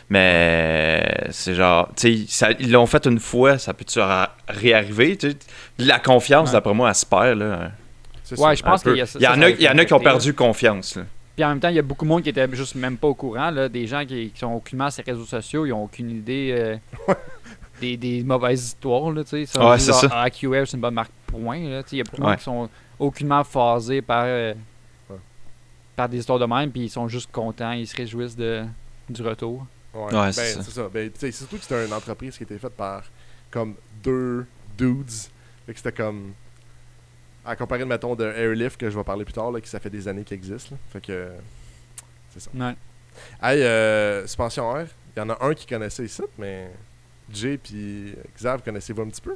C: Mais c'est genre, tu sais, ils l'ont fait une fois, ça peut-tu réarriver? Tu sais, la confiance, d'après moi, elle se perd, là.
D: Ouais, je pense qu'il y a ça.
C: Il y en a qui ont perdu confiance, là.
D: Puis en même temps, il y a beaucoup de monde qui était juste même pas au courant, là, des gens qui sont aucunement sur les réseaux sociaux, ils ont aucune idée des mauvaises histoires, là, tu sais.
C: Ouais, c'est ça.
D: AQR, c'est une bonne marque, point, là, tu sais. Il y a beaucoup de monde qui sont aucunement phasés par des histoires de même, puis ils sont juste contents, ils se réjouissent du retour.
A: Ouais, c'est ça. Ben, tu sais, surtout que c'était une entreprise qui était faite par comme 2 dudes, fait que c'était comme... À comparer, mettons, de Airlift, que je vais parler plus tard, là, qui ça fait des années qu'il existe. Là. Fait que... c'est ça.
D: Ouais.
A: Hey, suspension air, il y en a un qui connaissait ici, mais... Jay puis Xav, connaissez-vous un petit peu?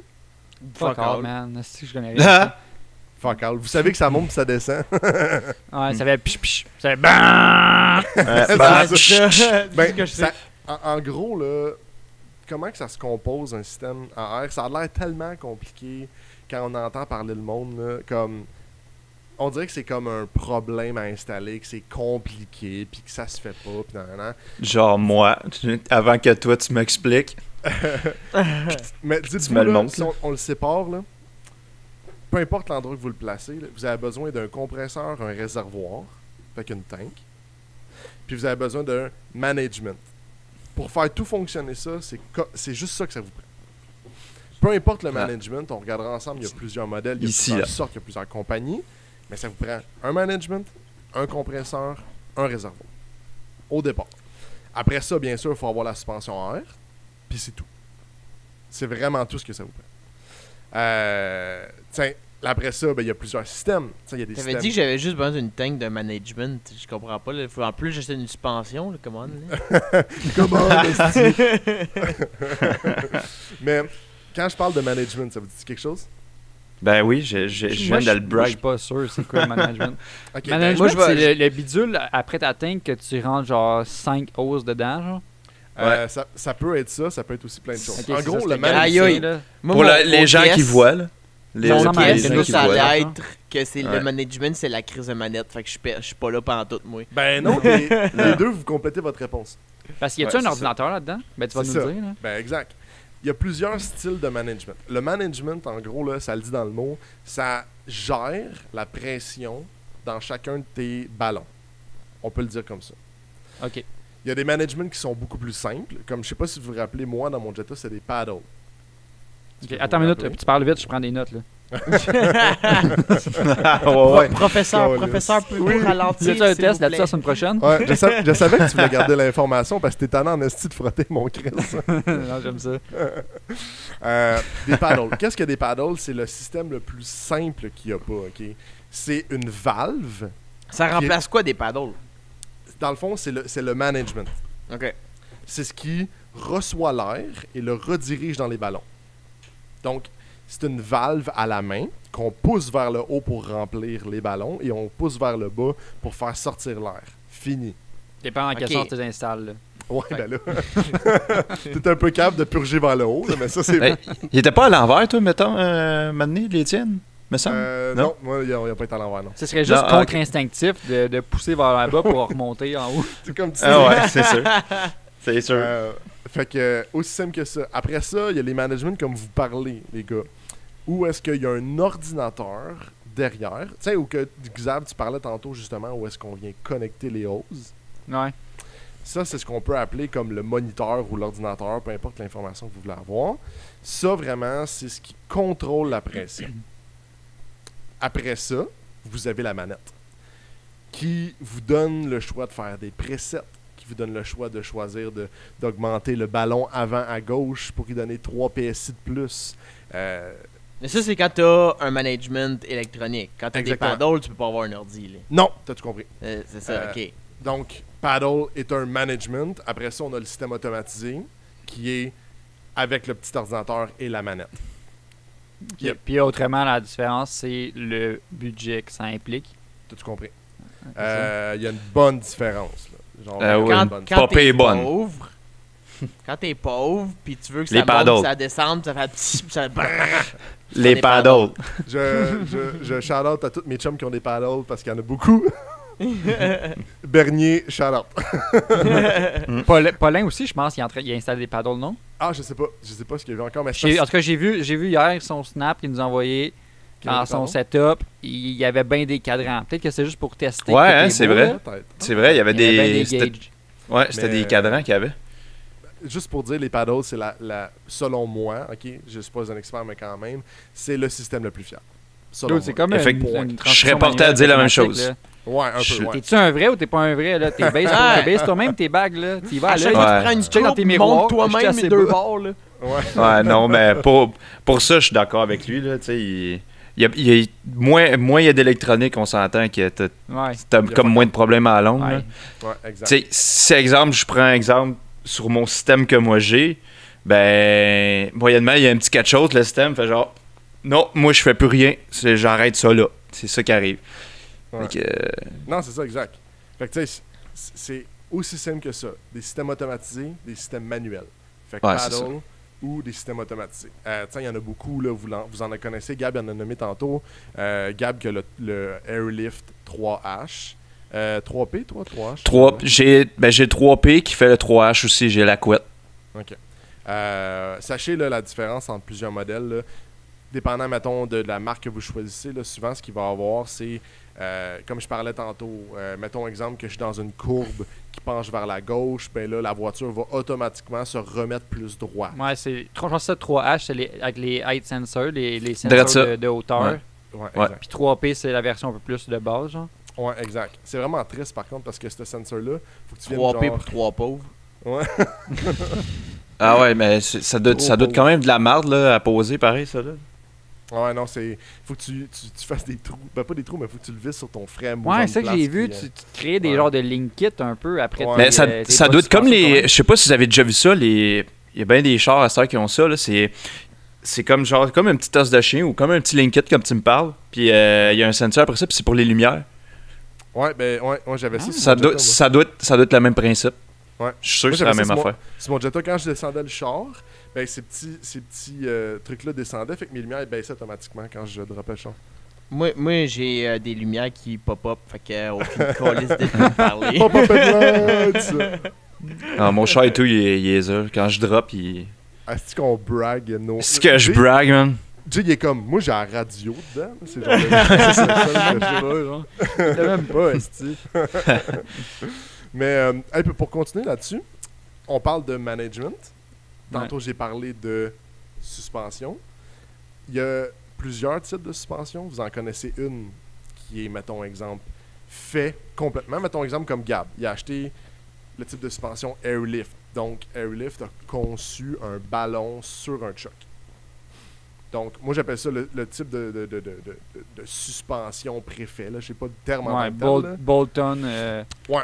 D: Fuck all, man. Si je connais rien.
A: Fuck all. Vous savez que ça monte puis ça descend.
D: Ouais, ça fait piche. Ça fait BAM!
A: En gros, là, comment que ça se compose un système à air? Ça a l'air tellement compliqué quand on entend parler le monde, là, comme... On dirait que c'est comme un problème à installer, que c'est compliqué, puis que ça se fait pas, puis nan.
C: Genre moi, avant que toi tu m'expliques.
A: Mais dites-vous, là, si on le sépare, là, peu importe l'endroit que vous le placez, là, vous avez besoin d'un compresseur, un réservoir, avec une tank, puis vous avez besoin d'un management. Pour faire tout fonctionner ça, c'est juste ça que ça vous prend. Peu importe le management, on regardera ensemble, il y a plusieurs modèles, il y a plusieurs sortes, il y a plusieurs compagnies, mais ça vous prend un management, un compresseur, un réservoir. Au départ. Après ça, bien sûr, il faut avoir la suspension à air, puis c'est tout. C'est vraiment tout ce que ça vous prend. Tiens, après ça, il y a plusieurs systèmes.
B: T'avais dit que j'avais juste besoin d'une tank de management. Je comprends pas. Là. En plus, j'étais une suspension. Là, comment?
A: Comment? Mais quand je parle de management, ça vous dit quelque chose?
C: Ben oui, je viens de le brag.
D: Je suis pas sûr c'est quoi le management.
A: Okay,
D: management, c'est le bidule après ta tank que tu rentres genre 5 hausses dedans, genre.
A: Ça peut être ça peut être aussi plein de choses.
D: Okay,
A: en gros,
D: ça,
A: le management...
C: Pour les gens qui voient, là.
B: Mon guess, ça allait être que c'est le management, c'est la crise de manette. Fait que je suis pas là pendant tout, moi.
A: Ben non, les deux, vous complétez votre réponse.
D: Parce qu'il y a-tu un ordinateur là-dedans? Ben tu vas nous le dire, là.
A: Ben exact. Il y a plusieurs styles de management. Le management, en gros, là, ça le dit dans le mot, ça gère la pression dans chacun de tes ballons. On peut le dire comme ça.
D: OK.
A: Il y a des managements qui sont beaucoup plus simples. Comme, je sais pas si vous vous rappelez, moi, dans mon Jetta, c'est des paddles.
D: Okay. Attends une minute, tu parles vite, je prends des notes, là.
B: Professeur, pouvez-vous ralentir,
D: tu as un test là-dessus la semaine prochaine?
A: Ouais, je savais que tu voulais garder l'information parce que t'es tannant en esti de frotter mon Chris.
D: Non, j'aime ça.
A: Des paddles. Qu'est-ce que des paddles? C'est le système le plus simple qu'il n'y a pas, OK? C'est une valve.
B: Ça remplace quoi des paddles?
A: Dans le fond, c'est le management.
B: OK.
A: C'est ce qui reçoit l'air et le redirige dans les ballons. Donc, c'est une valve à la main qu'on pousse vers le haut pour remplir les ballons et on pousse vers le bas pour faire sortir l'air. Fini.
D: Dépend en quelle sorte tu les installes, là.
A: Ouais, ben là. T'es un peu capable de purger vers le haut, là, mais ça, c'est...
C: Il était pas à l'envers, toi, mettons, maintenant, les tiennes, me semble?
A: Non, moi, il n'a pas été à l'envers, non.
D: Ce serait juste contre-instinctif de pousser vers le bas pour remonter en haut.
A: C'est comme tu sais.
C: Ah ouais, c'est sûr. C'est sûr.
A: Fait que, aussi simple que ça. Après ça, il y a les managements comme vous parlez, les gars. Où est-ce qu'il y a un ordinateur derrière. Tu sais, ou que, Xav, tu parlais tantôt, justement, où est-ce qu'on vient connecter les hoses.
D: Ouais.
A: Ça, c'est ce qu'on peut appeler comme le moniteur ou l'ordinateur, peu importe l'information que vous voulez avoir. Ça, vraiment, c'est ce qui contrôle la pression. Après ça, vous avez la manette qui vous donne le choix de faire des presets, qui vous donne le choix de choisir d'augmenter le ballon avant à gauche pour lui donner 3 PSI de plus.
B: Mais ça, c'est quand tu as un management électronique. Quand tu as des paddles, tu peux pas avoir un ordi. Là.
A: Non, t'as tout compris.
B: C'est ça, OK.
A: Donc, paddle est un management. Après ça, on a le système automatisé qui est avec le petit ordinateur et la manette.
D: Puis autrement, la différence, c'est le budget que ça implique.
A: T'as tout compris. Il y a une bonne différence. Là. Genre,
C: oui,
B: quand t'es pauvre, Quand t'es pauvre, puis tu veux que
C: Les
B: ça monte,
C: paddles.
B: ça descende, ça fait petit, ça
C: Les
B: des
C: paddles.
A: Je shout-out à tous mes chums qui ont des paddles parce qu'il y en a beaucoup. Bernier, shout-out.
D: Paulin aussi, je pense, il a installé des paddles, non?
A: Ah, je sais pas ce qu'il y avait encore, mais
D: En tout cas, j'ai vu hier son snap qu'il nous a envoyé dans son setup. Il y avait bien des cadrans. Peut-être que c'est juste pour tester.
C: Ouais,
D: que
C: hein,
D: t'es
C: c'est
D: beau,
C: vrai.
D: là.
A: peut-être.
C: C'est vrai, il y avait
D: Il y avait bien
C: des.
D: des gauges.
C: Ouais, c'était
A: Mais-
C: des cadrans qu'il y avait.
A: Juste pour dire, les paddles, c'est selon moi, ok, je suis pas un expert, mais quand même, c'est le système le plus fiable. Selon
D: C'est
A: moi.
D: comme
C: Effectivement.
D: une
C: Je
D: transmission
C: serais porté à
D: manuelle
C: dire la même
D: automatique,
C: chose.
D: là.
A: Ouais, un
C: Je-
A: peu, ouais.
D: T'es-tu un vrai ou t'es pas un vrai, là? T'es base toi-même tes bagues, là. T'y vas
B: À
D: à
B: chaque
D: l'œil.
B: fois que
C: Ouais.
B: tu prends une
D: Tu checkes dans tes
B: coupe,
D: miroirs,
B: monte
D: je suis
B: toi-même
D: assez
B: les deux
D: bas.
B: bords, là.
A: Ouais.
C: Ouais, non, mais pour ça, je suis d'accord avec lui. Là, tu sais, il y a moins il y a d'électronique, on s'entend que t'as
D: Ouais.
C: comme moins de problèmes à la longue. là.
D: Ouais.
A: Ouais, exact.
C: Tu sais, si exemple, je prends un exemple sur mon système que moi j'ai, ben, moyennement, il y a un petit quelque chose, le système fait genre, non, moi je fais plus rien, j'arrête ça là. C'est ça qui arrive.
A: Ouais.
C: Fait que,
A: Non, c'est ça, exact. Fait que tu sais, c'est aussi simple que ça. Des systèmes automatisés, des systèmes manuels. Fait que
C: Ouais, c'est
A: paddle ou des systèmes automatisés. Il y en a beaucoup, là, vous en connaissez. Gab en a nommé tantôt. Gab qui a le Airlift 3H. 3P, 3H?
C: j'ai le 3P qui fait le 3H aussi, j'ai la couette.
A: OK. Sachez là, la différence entre plusieurs modèles. Là. Dépendant, mettons, de la marque que vous choisissez, là, souvent, ce qu'il va y avoir, c'est, comme je parlais tantôt, mettons exemple que je suis dans une courbe qui penche vers la gauche, ben là, la voiture va automatiquement se remettre plus droit.
D: Ouais, c'est. Je pense que ça, 3H, c'est avec les height sensors, les
C: Drette
D: sensors
C: ça.
D: de hauteur.
C: Ouais.
A: Ouais,
C: Ouais.
A: exact.
D: Puis 3P, c'est la version un peu plus de base, genre.
A: Ouais, exact. C'est vraiment triste, par contre, parce que ce sensor-là, faut que tu viennes
B: 3P
A: genre...
B: pour 3 pauvres.
A: Ouais.
C: Ah ouais, mais ça doit être quand même de la marde là, à poser, pareil, ça là.
A: Ouais, non, c'est... Faut que tu fasses des trous. Ben, pas des trous, mais faut que tu le visses sur ton frame.
D: Ouais, c'est ça que j'ai vu. Tu crées des
A: ouais.
D: genres de link kit un peu après.
A: Ouais.
C: Mais
D: tes,
C: ça
D: tes
C: doit être comme
D: participations,
C: les.
D: quand
C: Je sais pas si vous avez déjà vu ça, il y a bien des chars à cette heure qui ont ça, là. C'est comme genre comme un petit os de chien ou comme un petit link kit comme tu me parles. Puis il y a un sensor après ça, puis c'est pour les lumières.
A: Ouais, ben, ouais, j'avais ça. sur
C: Ça
A: mon
C: doit,
A: Jetta, moi.
C: ça doit être le même principe.
A: Ouais.
C: Je suis sûr
A: Moi,
C: que c'est la
A: j'avais
C: même
A: ça sur
C: affaire.
A: Sur mon Jetta, quand je descendais le char, ben, ces petits trucs-là descendaient, fait que mes lumières elles baissaient automatiquement quand je dropais le char.
B: Moi j'ai des lumières qui pop-up, fait que aucune calice de parler.
A: Pop up and lights!
C: Ah, mon char et tout, il est ça. Quand je drop, il.
A: Est-ce qu'on brague? No...
C: C'est que je brague, man.
A: Jay, il est comme, moi j'ai la radio dedans. C'est genre c'est ça,
D: Je sais même pas, esti.
A: Mais hey, pour continuer là-dessus, on parle de management. Tantôt, j'ai parlé de suspension. Il y a plusieurs types de suspension. Vous en connaissez une qui est, mettons exemple, fait complètement. Mettons exemple comme Gab. Il a acheté le type de suspension Airlift. Donc, Airlift a conçu un ballon sur un choc. Donc, moi, j'appelle ça le type de suspension préfet. Je sais pas de terme en
D: Ouais,
A: tant que tel, là.
D: Bolton,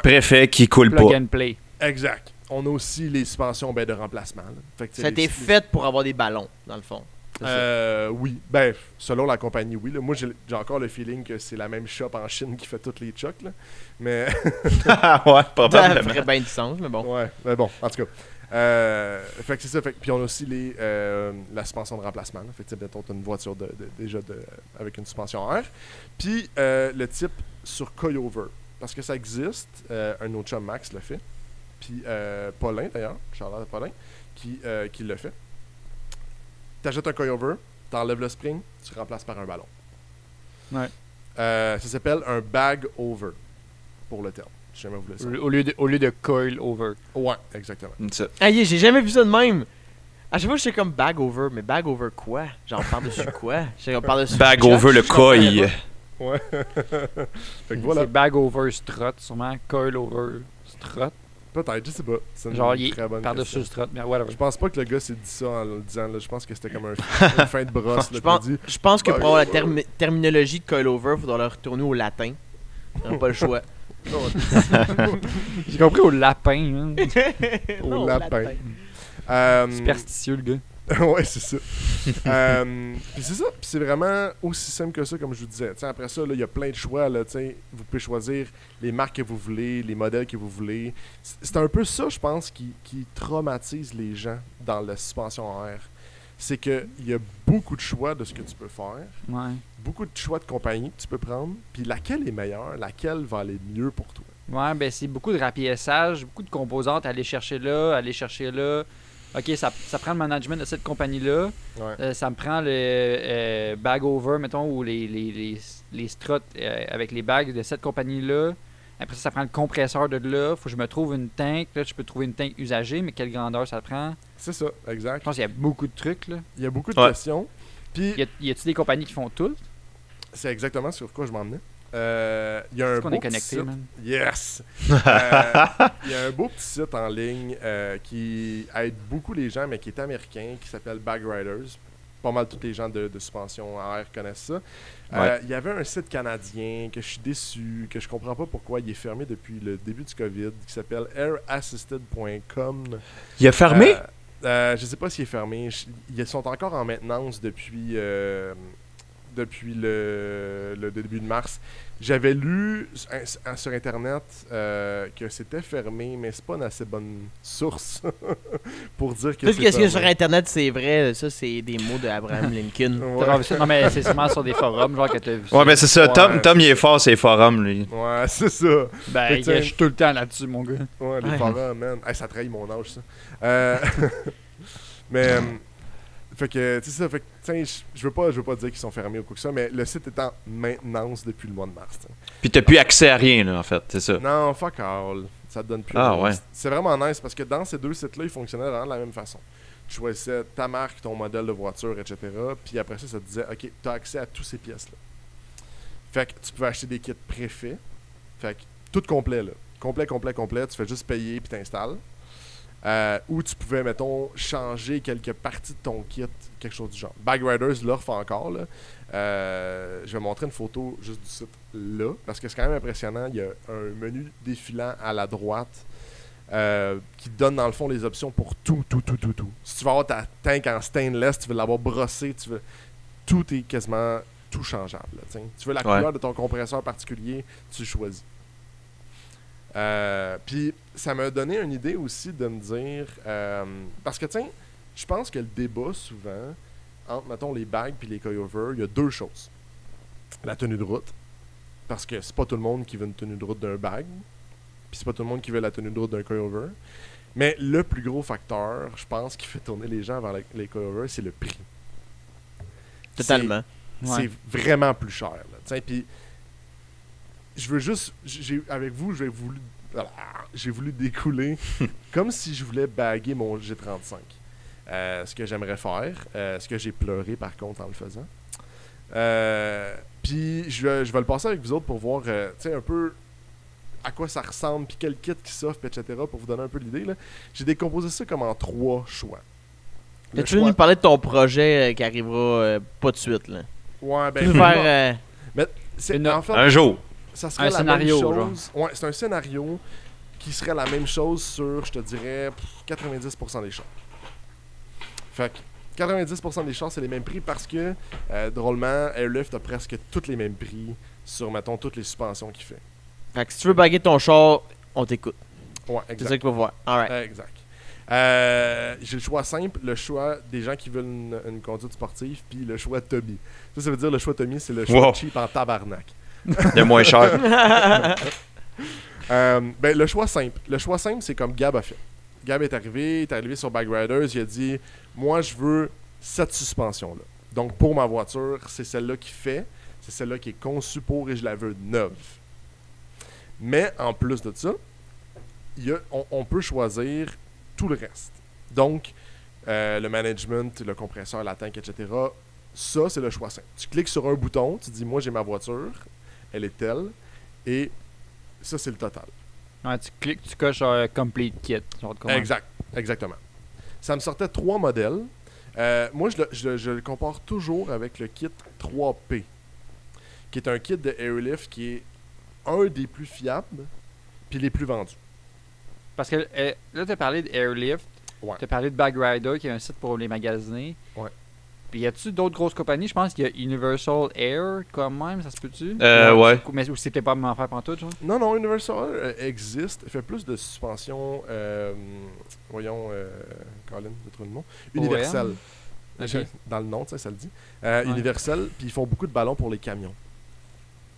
C: Préfet qui coule
D: plug
C: pas.
D: and play.
A: Exact. On a aussi les suspensions de remplacement. Là. Fait que,
B: Ça a été fait pour avoir des ballons, dans le fond. C'est ça.
A: Oui. Ben, selon la compagnie, oui. Là. Moi, j'ai encore le feeling que c'est la même shop en Chine qui fait toutes les chocs. Là. Mais,
C: Ouais,
B: Ça
C: probablement.
B: ferait bien du sens, mais bon.
A: ouais. Mais bon, en tout cas. Fait que c'est ça. Fait que, puis on a aussi la suspension de remplacement. Là. Fait que, mettons, t'as une voiture avec une suspension à air. Puis le type sur coilover. Parce que ça existe. Un autre chum, Max, le fait. Puis Paulin, d'ailleurs, Charles Paulin, qui le fait. T'achètes un coilover, t'enlèves le spring, tu remplaces par un ballon.
D: Ouais.
A: Ça s'appelle un bag over, pour le terme. Si jamais vous voulez ça.
D: Au lieu de coil over.
A: Ouais, exactement.
C: Ça.
B: Aïe, j'ai jamais vu ça de même. À chaque fois, je suis comme bag over, mais bag over quoi? Genre par-dessus quoi? Genre par-dessus
C: Bag
B: choc,
C: over le
B: je comprends
C: coil.
B: pas.
A: Ouais. Fait que voilà.
D: C'est bag over strut, sûrement. Coil over strut.
A: Peut-être, je sais pas. C'est une
D: Genre, il
A: très bonne
D: est par-dessus le
A: question.
D: strut. Mais whatever.
A: Je pense pas que le gars s'est dit ça en le disant. Là. Je pense que c'était comme une fin de brosse.
B: Je
A: Là,
B: pense,
A: puis il dit,
B: je pense que
A: Bag
B: pour avoir la
A: over.
B: terminologie de coilover, il faudra le retourner au latin. On n'a pas le choix.
D: J'ai compris au lapin. Hein.
A: Au
B: Non,
A: lapin.
D: Superstitieux, le gars.
A: Ouais, c'est ça. Puis c'est ça. Puis c'est vraiment aussi simple que ça, comme je vous disais. T'sais, après ça, il y a plein de choix. Là, vous pouvez choisir les marques que vous voulez, les modèles que vous voulez. C'est un peu ça, je pense, qui traumatise les gens dans la suspension en air. C'est qu'il y a beaucoup de choix de ce que tu peux faire.
D: Ouais.
A: Beaucoup de choix de compagnie que tu peux prendre. Puis laquelle est meilleure, laquelle va aller mieux pour toi.
D: Ouais, ben c'est beaucoup de rapiessage, beaucoup de composantes à aller chercher là, aller chercher là. OK, ça prend le management de cette compagnie-là.
A: Ouais.
D: Ça me prend le bag over, mettons, ou les struts avec les bags de cette compagnie-là. Après ça prend le compresseur de là. Faut que je me trouve une tank. Là, je peux trouver une tank usagée, mais quelle grandeur ça prend?
A: C'est ça, exact.
D: Je pense qu'il y a beaucoup de trucs, là.
A: Il y a beaucoup de questions. Puis,
D: y a-t-il des compagnies qui font tout?
A: c'est exactement sur quoi je m'emmenais. Il y a un
D: qu'on
A: beau
D: est
A: petit
D: connecté,
A: site.
D: man.
A: Yes! Il y a un beau petit site en ligne qui aide beaucoup les gens, mais qui est américain, qui s'appelle Bag Riders. Pas mal tous les gens de suspension en air connaissent ça. Il y avait un site canadien que je suis déçu, que je comprends pas pourquoi il est fermé depuis le début du COVID, qui s'appelle airassisted.com.
C: Il a fermé?
A: Je sais pas s'il est fermé. Ils sont encore en maintenance depuis le début de mars. J'avais lu sur Internet que c'était fermé, mais c'est pas une assez bonne source pour dire que
B: tout
A: c'est
B: ce qu'il y a sur
A: fermé.
B: Internet, c'est vrai. Ça, c'est des mots d'Abraham Lincoln.
A: Ouais.
D: Non, mais c'est sûrement sur des forums, genre que t'as vu.
C: Ouais, mais c'est ça.
A: Ouais.
C: Tom, il est fort, c'est les forums, lui.
A: Ouais, c'est ça.
D: Ben,
A: Fait que,
D: je suis tout le temps là-dessus, mon gars.
A: Ouais, les
B: Ouais.
A: forums, man. Hey, ça trahit mon âge, ça. Mais, fait que, tu sais ça, fait que, tiens, je veux pas dire qu'ils sont fermés ou quoi que ça, mais le site est en maintenance depuis le mois de mars. T'sais.
C: Puis t'as plus accès à rien, là, en fait, c'est ça.
A: Non, fuck all. Ça te donne plus.
C: Ah,
A: rien.
C: ouais.
A: C'est vraiment nice parce que dans ces deux sites-là, ils fonctionnaient vraiment de la même façon. Tu choisissais ta marque, ton modèle de voiture, etc. Puis après ça, ça te disait, OK, tu as accès à tous ces pièces-là. Fait que tu pouvais acheter des kits préfaits. Fait que tout complet, là. Complet. Tu fais juste payer puis t'installes. Ou tu pouvais, mettons, changer quelques parties de ton kit, quelque chose du genre. Bag Riders l'offre encore, là. Je vais montrer une photo juste du site là, parce que c'est quand même impressionnant. Il y a un menu défilant à la droite qui donne, dans le fond, les options pour tout. Si tu veux avoir ta tank en stainless, tu veux l'avoir brossé, tout est quasiment tout changeable. Là, tu veux la couleur de ton compresseur particulier, tu le choisis. Puis ça m'a donné une idée aussi de me dire parce que tiens, je pense que le débat souvent entre, mettons, les bags puis les coilovers, il y a deux choses. La tenue de route, parce que c'est pas tout le monde qui veut une tenue de route d'un bag, puis c'est pas tout le monde qui veut la tenue de route d'un coilover. Mais le plus gros facteur, je pense, qui fait tourner les gens vers les coilovers, c'est le prix.
B: Totalement.
A: C'est vraiment plus cher. Puis je veux juste, avec vous, j'ai voulu découler comme si je voulais baguer mon G35. Ce que j'aimerais faire, ce que j'ai pleuré par contre en le faisant. Puis je vais le passer avec vous autres pour voir un peu à quoi ça ressemble, puis quel kit qui s'offre, etc. pour vous donner un peu l'idée. Là. J'ai décomposé ça comme en 3 choix.
B: Tu veux nous parler de ton projet qui arrivera pas de suite, là?
A: Ouais,
B: Tu veux faire...
A: Mais en fait,
C: un jour.
A: ça serait la
D: scénario,
A: même
D: genre.
A: chose. Ouais, c'est un scénario qui serait la même chose sur, je te dirais, 90% des chars. Fait que 90% des chars, c'est les mêmes prix parce que, drôlement, Airlift a presque tous les mêmes prix sur, mettons, toutes les suspensions qu'il fait.
B: Fait que si tu veux baguer ton char, on t'écoute.
A: Ouais,
B: C'est
A: exact.
B: ça qu'il faut voir. Alright.
A: Exact. J'ai le choix simple, le choix des gens qui veulent une conduite sportive, puis le choix Tommy. Ça veut dire le choix Tommy, c'est le choix cheap en tabarnak.
C: Le moins cher.
A: Ben, le choix simple. Le choix simple, c'est comme Gab a fait. Gab est arrivé sur Bag Riders, il a dit « Moi, je veux cette suspension-là. Donc, pour ma voiture, c'est celle-là qui fait, c'est celle-là qui est conçue pour et je la veux neuve. » Mais, en plus de ça, on peut choisir tout le reste. Donc, le management, le compresseur, la tank, etc., ça, c'est le choix simple. Tu cliques sur un bouton, tu dis « Moi, j'ai ma voiture, elle est telle, et ça, c'est le total. »
D: Ouais, tu cliques, tu coches Complete Kit. Genre de
A: Exactement. Ça me sortait 3 modèles. Moi, je le compare toujours avec le kit 3P, qui est un kit de Airlift qui est un des plus fiables puis les plus vendus.
D: Parce que là, tu as parlé d'Airlift.
A: Ouais.
D: Tu as parlé de Bag Rider, qui est un site pour les magasiner.
A: Ouais.
D: Puis y a-tu d'autres grosses compagnies? Je pense qu'il y a Universal Air, quand même, ça se peut-tu?
C: Ouais.
D: Mais ou c'est peut-être pas m'en faire pantoute, genre?
A: Non, Universal existe. Il fait plus de suspension. Voyons, Colin, j'ai trouvé le nom. Universal.
D: Ok.
A: Dans le nom, ça le dit. Universal, puis ils font beaucoup de ballons pour les camions.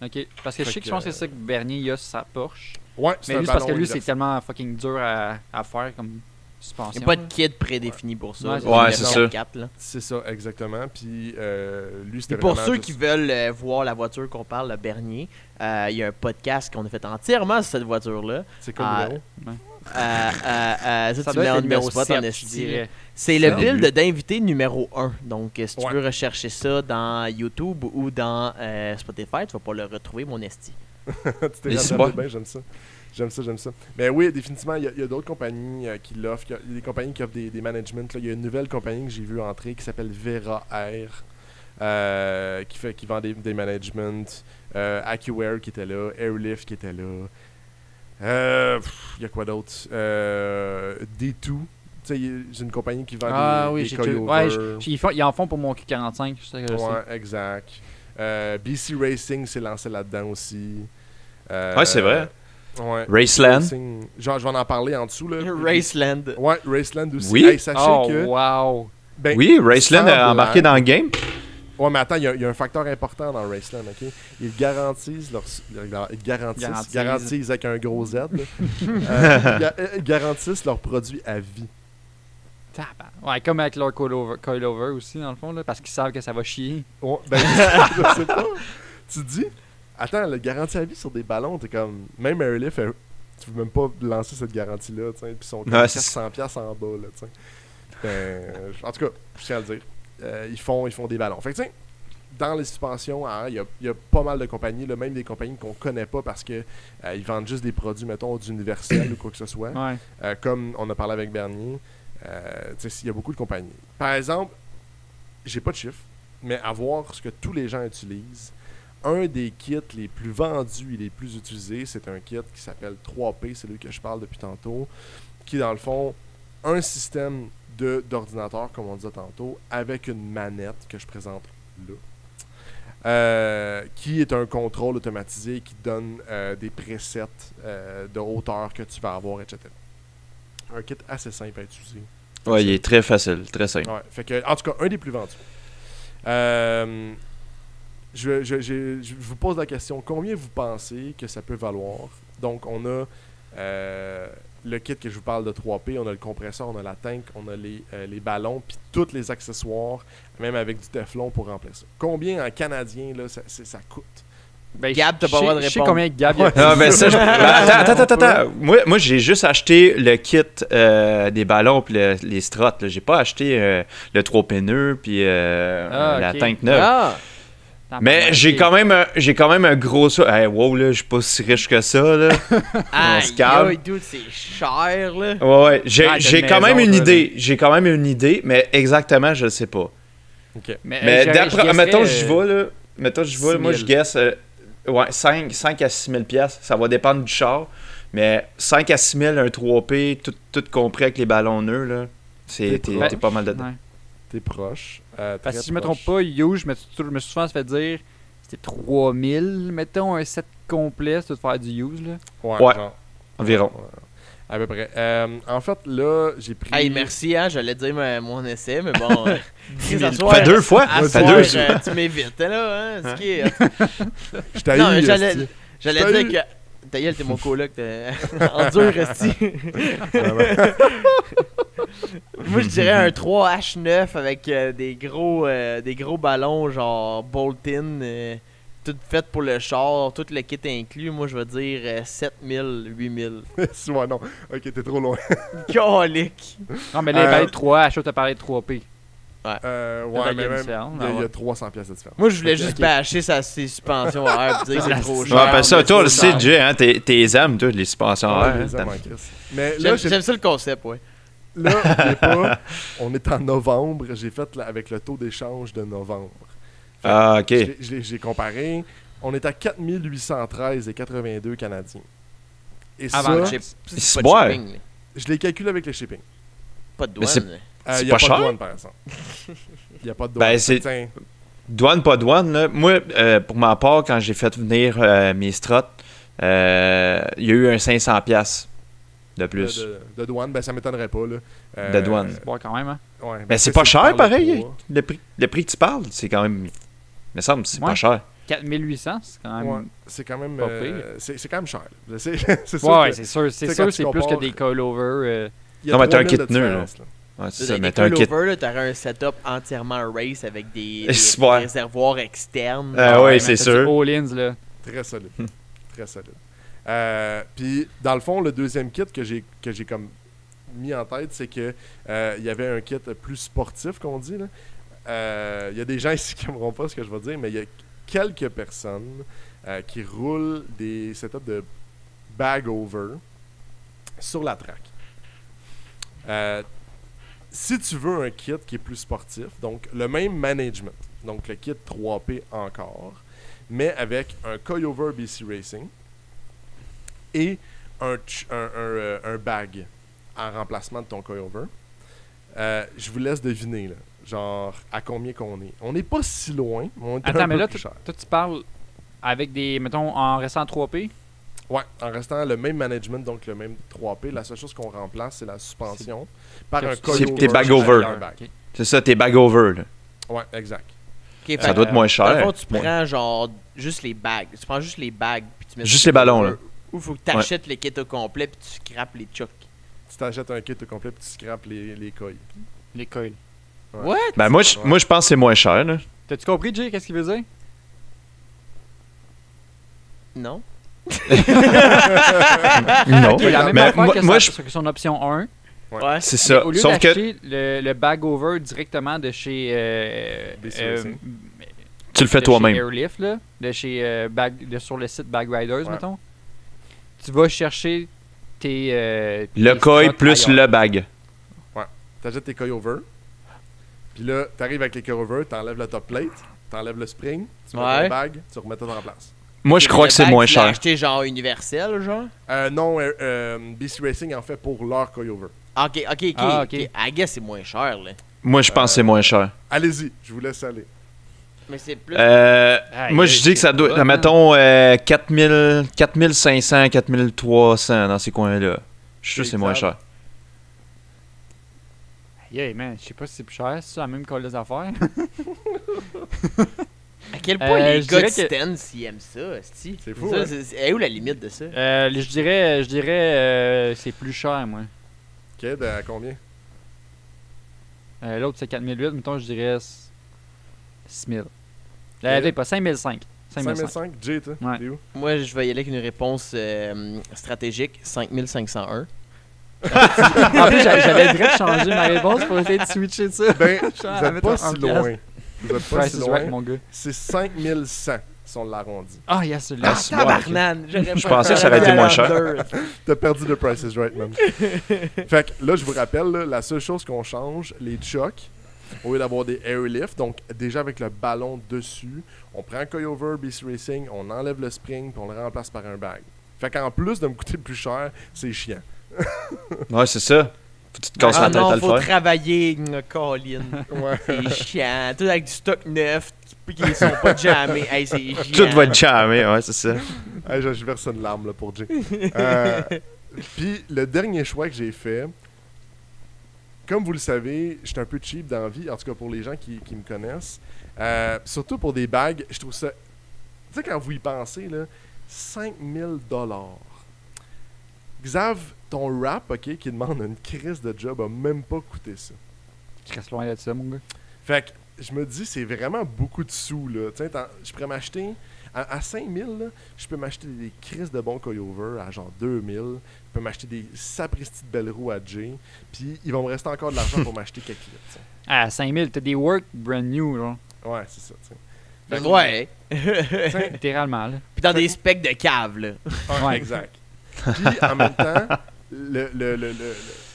D: Ok. Parce que je sais que je pense que c'est ça que Bernier il a sur sa Porsche.
A: Ouais,
D: Mais lui, c'est parce que lui, c'est tellement fucking dur à faire comme
B: Il
D: suspension.
B: n'y a pas de kit prédéfini pour ça.
D: Ouais,
C: c'est ça.
B: 4, là.
A: C'est ça, exactement. Puis lui, c'était
B: Et pour
A: vraiment
B: ceux
A: juste-
B: qui veulent voir la voiture qu'on parle, le Bernier, il y a un podcast qu'on a fait entièrement sur cette voiture-là.
A: C'est comme le numéro.
B: Ça, tu
D: doit
B: mets
D: être
B: en
D: le numéro
B: spot
D: 7,
B: en
D: je
B: esti.
D: dirais.
B: C'est le
C: C'est
B: build d'invité numéro 1. Donc, si tu
A: Ouais.
B: veux rechercher ça dans YouTube ou dans Spotify, tu vas pas le retrouver, mon esti.
A: Tu t'es
C: Mais c'est
A: rattrapé
C: pas-
A: bien, j'aime ça. Mais oui, définitivement, il y a d'autres compagnies qui l'offrent. Il y a des compagnies qui offrent des managements. Là. Il y a une nouvelle compagnie que j'ai vue entrer qui s'appelle Vera Air, qui vend des managements. AccuAir qui était là, Airlift qui était là. Il y a quoi d'autre? D2. Tu sais, c'est une compagnie qui vend des
D: j'ai
A: coilovers.
D: ouais, ils en font pour mon Q45, c'est ça que je sais.
A: Ouais, exact. BC Racing s'est lancé là-dedans aussi.
C: Ouais, c'est vrai.
A: Ouais.
C: Raceland.
A: Racing. Genre, je vais en parler en dessous. Là.
B: Raceland.
A: Ouais, Raceland aussi.
C: Oui.
A: Hey, sachez
D: Oh,
A: que.
D: wow!
A: Ben,
C: Oui, Raceland
A: sans
C: a embarqué
A: blague.
C: dans le game.
A: Ouais, mais attends, il y a un facteur important dans Raceland, ok? Ils garantissent garantissent avec un gros Z. Là. Ils garantissent leurs produits à vie.
D: Ouais, comme avec leur coilover aussi, dans le fond, là, parce qu'ils savent que ça va chier.
A: Ouais, ben, je sais pas. Tu dis, attends, la garantie à vie sur des ballons, t'es comme. Même Airlift, tu veux même pas lancer cette garantie-là, tu sais. Puis ils sont comme
C: Ouais,
A: 400$ en bas, là, tu sais. En tout cas, je tiens à le dire. Ils font des ballons. Fait que, tu sais, dans les suspensions, il y a pas mal de compagnies, là, même des compagnies qu'on connaît pas parce que ils vendent juste des produits, mettons, d'Universal ou quoi que ce soit.
D: Ouais.
A: Comme on a parlé avec Bernier. Tu sais, il y a beaucoup de compagnies. Par exemple, j'ai pas de chiffre, mais à voir ce que tous les gens utilisent, un des kits les plus vendus et les plus utilisés, c'est un kit qui s'appelle 3P, c'est lui que je parle depuis tantôt, qui est dans le fond un système d'ordinateur, comme on disait tantôt, avec une manette que je présente là, qui est un contrôle automatisé qui donne des presets de hauteur que tu vas avoir, etc. Un kit assez simple à utiliser.
C: Ouais, il est très facile, très simple.
A: Ouais, fait que, en tout cas, un des plus vendus. Je vous pose la question, combien vous pensez que ça peut valoir? Donc, on a le kit que je vous parle de 3P, on a le compresseur, on a la tank, on a les ballons, puis tous les accessoires, même avec du Teflon pour remplir ça. Combien en canadien, là, ça coûte?
D: Ben,
B: Gab, t'as pas le droit de
D: Je sais
B: répondre.
D: combien Gab il a
C: Ah, ben ça, attends. Moi, j'ai juste acheté le kit des ballons puis les struts. Là. J'ai pas acheté le 3P9 puis la
D: ok.
C: tank neuve.
B: Ah!
C: Mais j'ai quand même un gros ça. Hey, wow, là, je suis pas si riche que ça, là.
B: Aïe,
C: se calme.
B: aïe, dude, c'est cher, là.
C: Ouais,
D: Ah,
C: j'ai
D: t'as
C: quand
D: une
C: même
D: maison,
C: une
D: toi,
C: idée. J'ai quand même une idée, mais exactement, je le sais pas.
A: OK.
C: Mais d'après, mettons, j'y vais, là. Mettons, j'y vais,
D: 6 000.
C: moi, je guesse. Ouais, 5 à 6 000 piastres. Ça va dépendre du char. Mais 5 à 6 000, un 3P, tout compris avec les ballons nœuds, là. T'es pas mal dedans.
D: Ouais.
A: T'es proche.
D: Parce
A: très
D: que si je me
A: proche.
D: trompe pas, Hughes, je me suis souvent fait dire c'était 3000, mettons un set complet, c'est de faire du Hughes, là.
C: Ouais.
A: genre.
C: Environ.
A: Ouais, à peu près. En fait, là, j'ai pris...
B: Hey, merci, hein, j'allais dire mon essai, mais bon.
C: Fait 2 fois.
B: À
C: Fait
B: soir,
C: 2.
B: tu m'évites, là, hein, ce qui est...
A: Je t'ai
B: Non, mais
A: eu,
B: j'allais
A: esti.
B: dire que... Ta gueule, t'es mon coloc, t'es en dur, resti. Moi, je dirais un 3H9 avec des gros ballons, genre bolt-in, tout fait pour le char, tout le kit inclus. Moi, je vais dire 7000, 8000.
A: Ouais, non. Ok, t'es trop loin.
B: Calique!
D: Non, mais là, il parlait de 3, Achou, t'as parlé de 3P.
A: Ouais,
D: Peut-être
A: mais
D: qu'il y a une
A: même,
D: différence,
A: il y a
D: ouais.
A: 300 pièces de différence.
B: Moi, je voulais
A: Ok,
B: juste
A: ok.
B: bâcher ses suspensions à air et dire que c'est trop cher.
C: Ouais, ben ça,
B: mais
C: toi,
B: c'est
C: le
B: trop cher.
C: sais, Jay, hein. T'es aimes, toi, les suspensions à
A: Ouais,
C: air,
A: les
C: hein,
A: aime en crise. Mais là,
B: J'aime ça le concept, ouais.
A: là, on est en novembre. J'ai fait avec le taux d'échange de novembre. Fait que
C: Ah, ok.
A: j'ai comparé. On est à 4813,82 canadiens. Et
D: Avant
A: ça,
D: le
B: C'est
C: C'est
B: pas de
C: boire.
B: shipping, là.
A: je l'ai calculé avec le shipping.
B: Pas de douane.
C: C'est
A: Il n'y
C: pas
A: a pas
C: cher?
A: de douane, par exemple. Il n'y a pas de douane.
C: Ben, c'est-
A: Tiens,
C: Douane, pas douane, là. Moi, pour ma part, quand j'ai fait venir mes struts, il y a eu un 500$ de plus.
A: de douane, ben ça m'étonnerait pas. Là.
C: De douane.
D: Bon, quand même, hein.
A: Ouais,
C: Ben, c'est
A: ça,
C: pas cher,
A: par le
C: pareil.
A: poids.
C: Le prix que tu parles, c'est quand même. Il me semble que c'est
D: Ouais.
C: pas cher.
D: 4800, c'est quand même.
A: Ouais, c'est quand même,
D: pas pire.
A: c'est quand même cher. là. C'est sûr
D: Ouais,
A: que
D: c'est sûr,
A: tu sais, quand tu
D: c'est plus que
A: compares-
D: des coilovers.
A: il y a
C: Non, mais t'as un
A: 3000 de
C: kit nœud,
A: différence, là.
C: Ouais, c'est ça.
B: Avec
C: Mais
B: des
C: t'as un kit.
B: coilovers, là, t'aurais un setup entièrement race avec des
C: Ouais.
B: réservoirs externes.
C: Ah ouais,
D: mais
C: c'est
D: t'as
C: sûr.
D: du All-ins, là.
A: Très solide. Très solide. Puis, dans le fond, le deuxième kit que j'ai comme mis en tête, c'est que il y avait un kit plus sportif, qu'on dit. Il y a des gens ici qui n'aimeront pas ce que je vais dire, mais il y a quelques personnes qui roulent des setups de bag over sur la track. Si tu veux un kit qui est plus sportif, donc le même management, donc le kit 3P encore, mais avec un coilover BC Racing et un bag en remplacement de ton coilover, je vous laisse deviner, là, genre à combien qu'on est. On n'est pas si loin, mais on est
D: Attends,
A: un
D: mais
A: peu
D: là,
A: plus cher.
D: toi, tu parles avec des, mettons, en restant 3P.
A: Ouais, en restant le même management, donc le même 3P, la seule chose qu'on remplace, c'est la suspension par un
D: C'est
A: coilover.
C: tes bag over.
A: Un bag.
D: Ok.
C: C'est ça, tes bag over. Là.
A: Ouais, exact.
B: Ok,
C: Ça
B: fait
C: doit
B: que,
C: être moins
B: dans le
C: cher.
B: fond, tu
C: Ouais.
B: prends genre juste les bags. Tu prends juste les bags. Puis tu mets
C: Juste
B: sur
C: les ballons,
B: le
C: là.
B: cover. Ou faut que tu achètes le kit au complet puis tu scrapes les chucks.
A: Tu t'achètes un kit au complet puis tu scrapes les coils.
D: Les coils.
A: Ouais.
B: What?
C: Ben, moi, je pense que c'est moins cher. Là.
D: T'as-tu compris, Jay, qu'est-ce qu'il veut dire?
B: Non.
C: Non.
D: Il a la même
C: Mais
D: affaire que,
C: moi,
D: que son option 1.
B: Ouais.
C: c'est
D: Mais
C: ça.
D: au lieu
C: Sauf que
D: d'acheter le bag over directement de chez
A: BC Racing.
C: tu le fais
D: de
C: toi-même.
D: chez Airlift, là, de chez sur le site Bag Riders,
A: Ouais.
D: mettons, tu vas chercher tes
C: Le
D: tes
C: coil
D: struts
C: plus
D: ailleurs.
C: le bag.
A: T'achètes tes coilovers. Puis là, t'arrives avec les coilovers, t'enlèves le top plate, t'enlèves le spring, tu mets
B: Ouais.
A: ton bag, tu remets tout en place.
C: Moi, je crois que c'est moins cher.
B: acheté genre universel, genre.
A: Non, BC Racing en fait pour leur coilover.
B: Ah, ok.
D: Ah, ok.
B: I guess c'est moins cher, là.
C: Moi, je pense que c'est moins cher.
A: Allez-y, je vous laisse aller.
B: Mais c'est plus.
C: Moi, je dis que ça doit. Mettons 4500, 4300 dans ces coins-là. Je suis sûr que c'est moins cher.
D: Yeah, man, je sais pas si c'est plus cher, c'est la même colle des affaires.
B: À quel point les
D: je
B: gars de
D: dirais que-
B: Stance ils aiment ça, esti?
A: C'est fou,
B: Ça,
A: hein?
B: est où la limite de ça?
D: Je dirais c'est plus cher, moi.
A: Ok, à combien?
D: L'autre, c'est 4008, mettons, je dirais 6000.
A: Ok.
D: Pas 5005. 5005.
A: 5005? Jay, toi?
D: Ouais.
A: T'es où?
B: Moi, je vais y aller avec une réponse stratégique, 5501.
D: En plus, j'avais direct changer ma réponse pour essayer de switcher de ça.
A: Ben,
D: Je
A: vous
D: suis à
A: êtes
D: mettre
A: pas
D: un
A: si
D: piastre.
A: loin. Vous êtes pas
D: Price
A: si
D: is
A: loin.
D: right, mon gars.
A: C'est 5100 si on l'arrondit.
D: Ah, il y a celui-là.
C: Ah, c'est bon, ok.
B: Tabarnane!
C: Je pensais que ça aurait été moins cher.
A: T'as perdu le Price is Right, man. Fait que là, je vous rappelle, là, la seule chose qu'on change, les chucks, au lieu d'avoir des airlift, donc déjà avec le ballon dessus, on prend un coilover BC Racing, on enlève le spring, puis on le remplace par un bag. Fait qu'en plus de me coûter plus cher, c'est chiant.
C: Ouais, c'est ça. Faut que tu te casses
B: Ah
C: la tête
B: non,
C: à le
B: faut
C: faire.
B: travailler, Colin.
A: Ouais.
B: C'est chiant. Tout avec du stock neuf, qui sont pas jammés. Hey, c'est chiant.
C: Tout va être charmé, ouais, c'est ça.
A: Hey, je verse une larme là, pour Jay. Puis le dernier choix que j'ai fait, comme vous le savez, je suis un peu cheap dans la vie, en tout cas pour les gens qui me connaissent. Surtout pour des bagues, je trouve ça... Tu sais, quand vous y pensez, là, 5000 $. Xav, ton rap, ok, qui demande une crise de job, a même pas coûté ça.
D: Je reste loin de ça, mon gars.
A: Fait que je me dis, c'est vraiment beaucoup de sous, là. Tu sais, je pourrais m'acheter... À 5000, là, je peux m'acheter des crises de bons coilovers à genre 2000. Je peux m'acheter des sapristi de belles roues à Jay. Puis il va me rester encore de l'argent pour m'acheter quelques clips, tu sais.
D: À 5000, t'as des work brand new, genre.
A: Ouais, c'est ça, tu sais. Fait que,
B: Ouais.
A: tu sais,
D: Littéralement, là.
B: Puis dans des specs de cave, là.
A: ouais,
D: Ouais.
A: exact. Puis en même temps, le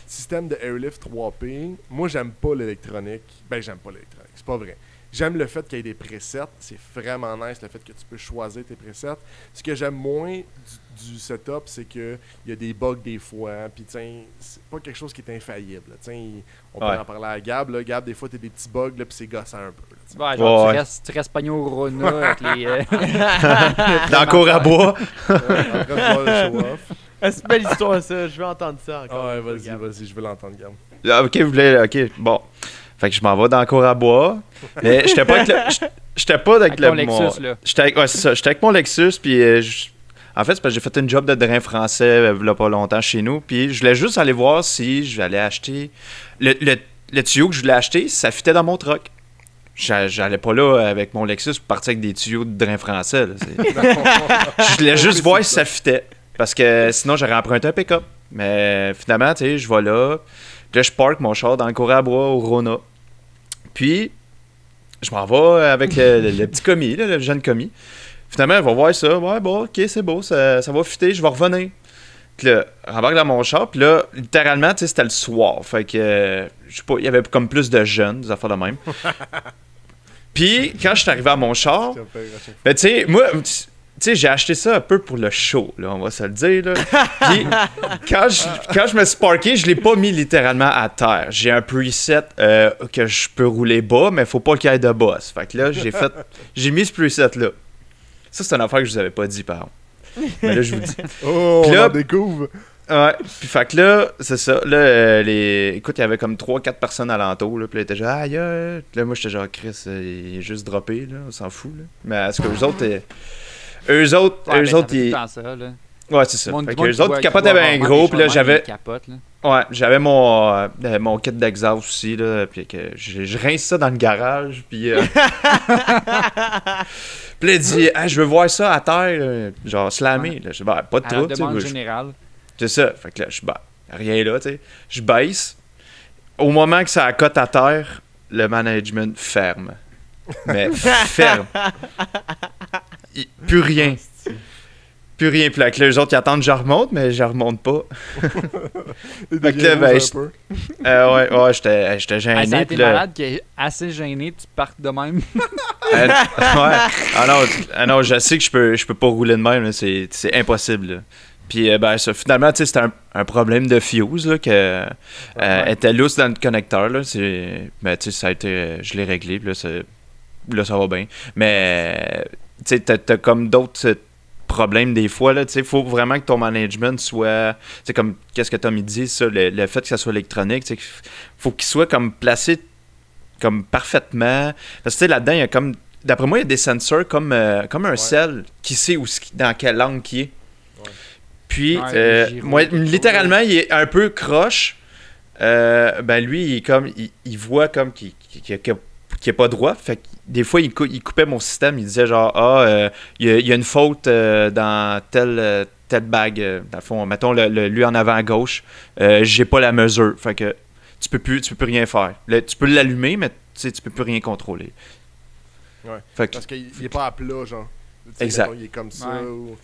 A: système de Airlift 3P, moi j'aime pas l'électronique. Ben, j'aime pas l'électronique, c'est pas vrai. J'aime le fait qu'il y ait des presets. C'est vraiment nice le fait que tu peux choisir tes presets. Ce que j'aime moins du setup, c'est qu'il y a des bugs des fois. Puis, c'est pas quelque chose qui est infaillible. On peut en parler à Gab. Là. Gab, des fois, t'as des petits bugs, là, puis c'est gossant un peu.
D: Là, genre, tu restes pogné au Rona avec les.
C: Dans le cours à bois.
A: En train de voir le show-off.
B: C'est une belle histoire, ça. Je veux entendre ça encore.
A: Ouais, vas-y, je veux l'entendre, Gab.
C: Ah, ok, vous voulez. Ok, bon. Fait que je m'en vais dans le cours à bois. Mais j'étais pas avec
D: ton Lexus, là.
C: Ouais, c'est ça. J'étais avec mon Lexus, puis en fait, c'est parce que j'ai fait une job de drain français il y a pas longtemps chez nous, puis je voulais juste aller voir si j'allais acheter... Le tuyau que je voulais acheter, ça fitait dans mon truck. J'allais pas là avec mon Lexus pour partir avec des tuyaux de drain français. Là. Je voulais juste voir si ça fitait, parce que sinon, j'aurais emprunté un pick-up. Mais finalement, tu sais, je vais là, puis là, je parque mon char dans le cours à bois au Rona. Puis, je m'en vais avec le petit commis, là, le jeune commis. Finalement, elle va voir ça. Ouais, bon, ok, c'est beau, ça va fitter, je vais revenir. Puis là, rembarque dans mon char, puis là, littéralement, tu sais, c'était le soir. Fait que, je sais pas, il y avait comme plus de jeunes, des affaires de même. Puis, quand je suis arrivé à mon char, ben, tu sais, moi, tu sais, j'ai acheté ça un peu pour le show, là, on va se le dire, là. Puis, quand je me suis parké, je l'ai pas mis littéralement à terre. J'ai un preset que je peux rouler bas, mais faut pas qu'il y ait de boss. Fait que là, j'ai mis ce preset-là. Ça, c'est une affaire que je vous avais pas dit, par contre. Mais là, je vous dis.
A: Oh,
C: puis là,
A: on en découvre!
C: Ouais, puis fait que là, c'est ça. Là, écoute, il y avait comme 3-4 personnes alentour, là, puis là, ils étaient genre, aïe, là, moi, j'étais genre, Chris, il est juste droppé, là, on s'en fout, là. Mais est-ce que eux autres, ils...
D: Ça, là.
C: Ouais, c'est ça. Fait que eux autres, ils capotaient bien gros, puis là, j'avais... Ouais, j'avais mon kit d'exhaust aussi, là, puis que je rince ça dans le garage, puis... Puis là, il dit, hey, je veux voir ça à terre, genre slammer. Là. Je dis, bah, pas de trouble.
D: Demande générale.
C: C'est ça. Fait que là, je rien là, tu sais. Je baisse. Au moment que ça accote à terre, le management ferme. Mais ferme. Plus rien. Plus rien. Puis là, que les autres, ils attendent que je remonte, mais je remonte pas. Fait que là, ouais, j'étais gêné.
D: Ça a été malade qui est assez gêné, tu partes de même.
C: Ouais. Ah non, je sais que je peux pas rouler de même, là. C'est impossible. Là. Puis ça, finalement, tu sais, c'était un problème de fuse là, que était lousse dans le connecteur. Là, mais tu sais, ça a été, je l'ai réglé, puis là, ça va bien. Mais tu sais, t'as comme d'autres problèmes des fois. Il faut vraiment que ton management soit, comme qu'est-ce que Tommy dit, ça, le fait que ça soit électronique, faut qu'il soit comme placé comme parfaitement. Parce que là-dedans, il y a comme. D'après moi, il y a des sensors comme un sel qui sait dans quelle langue qui est. Ouais. Puis, moi, littéralement, il est un peu croche. Ben lui, il est comme. Il voit comme qu'il est pas droit. Fait que des fois, il coupait mon système. Il disait genre, il y a une faute dans telle bague. Dans le fond, mettons lui en avant à gauche. J'ai pas la mesure. Fait que tu peux plus rien faire. Tu peux l'allumer, mais tu peux plus rien contrôler.
A: Ouais.
C: Parce
A: qu'il est pas à plat, genre.
C: Exact.
A: Mettons, il est comme ça.
D: Ouais.
A: Ou...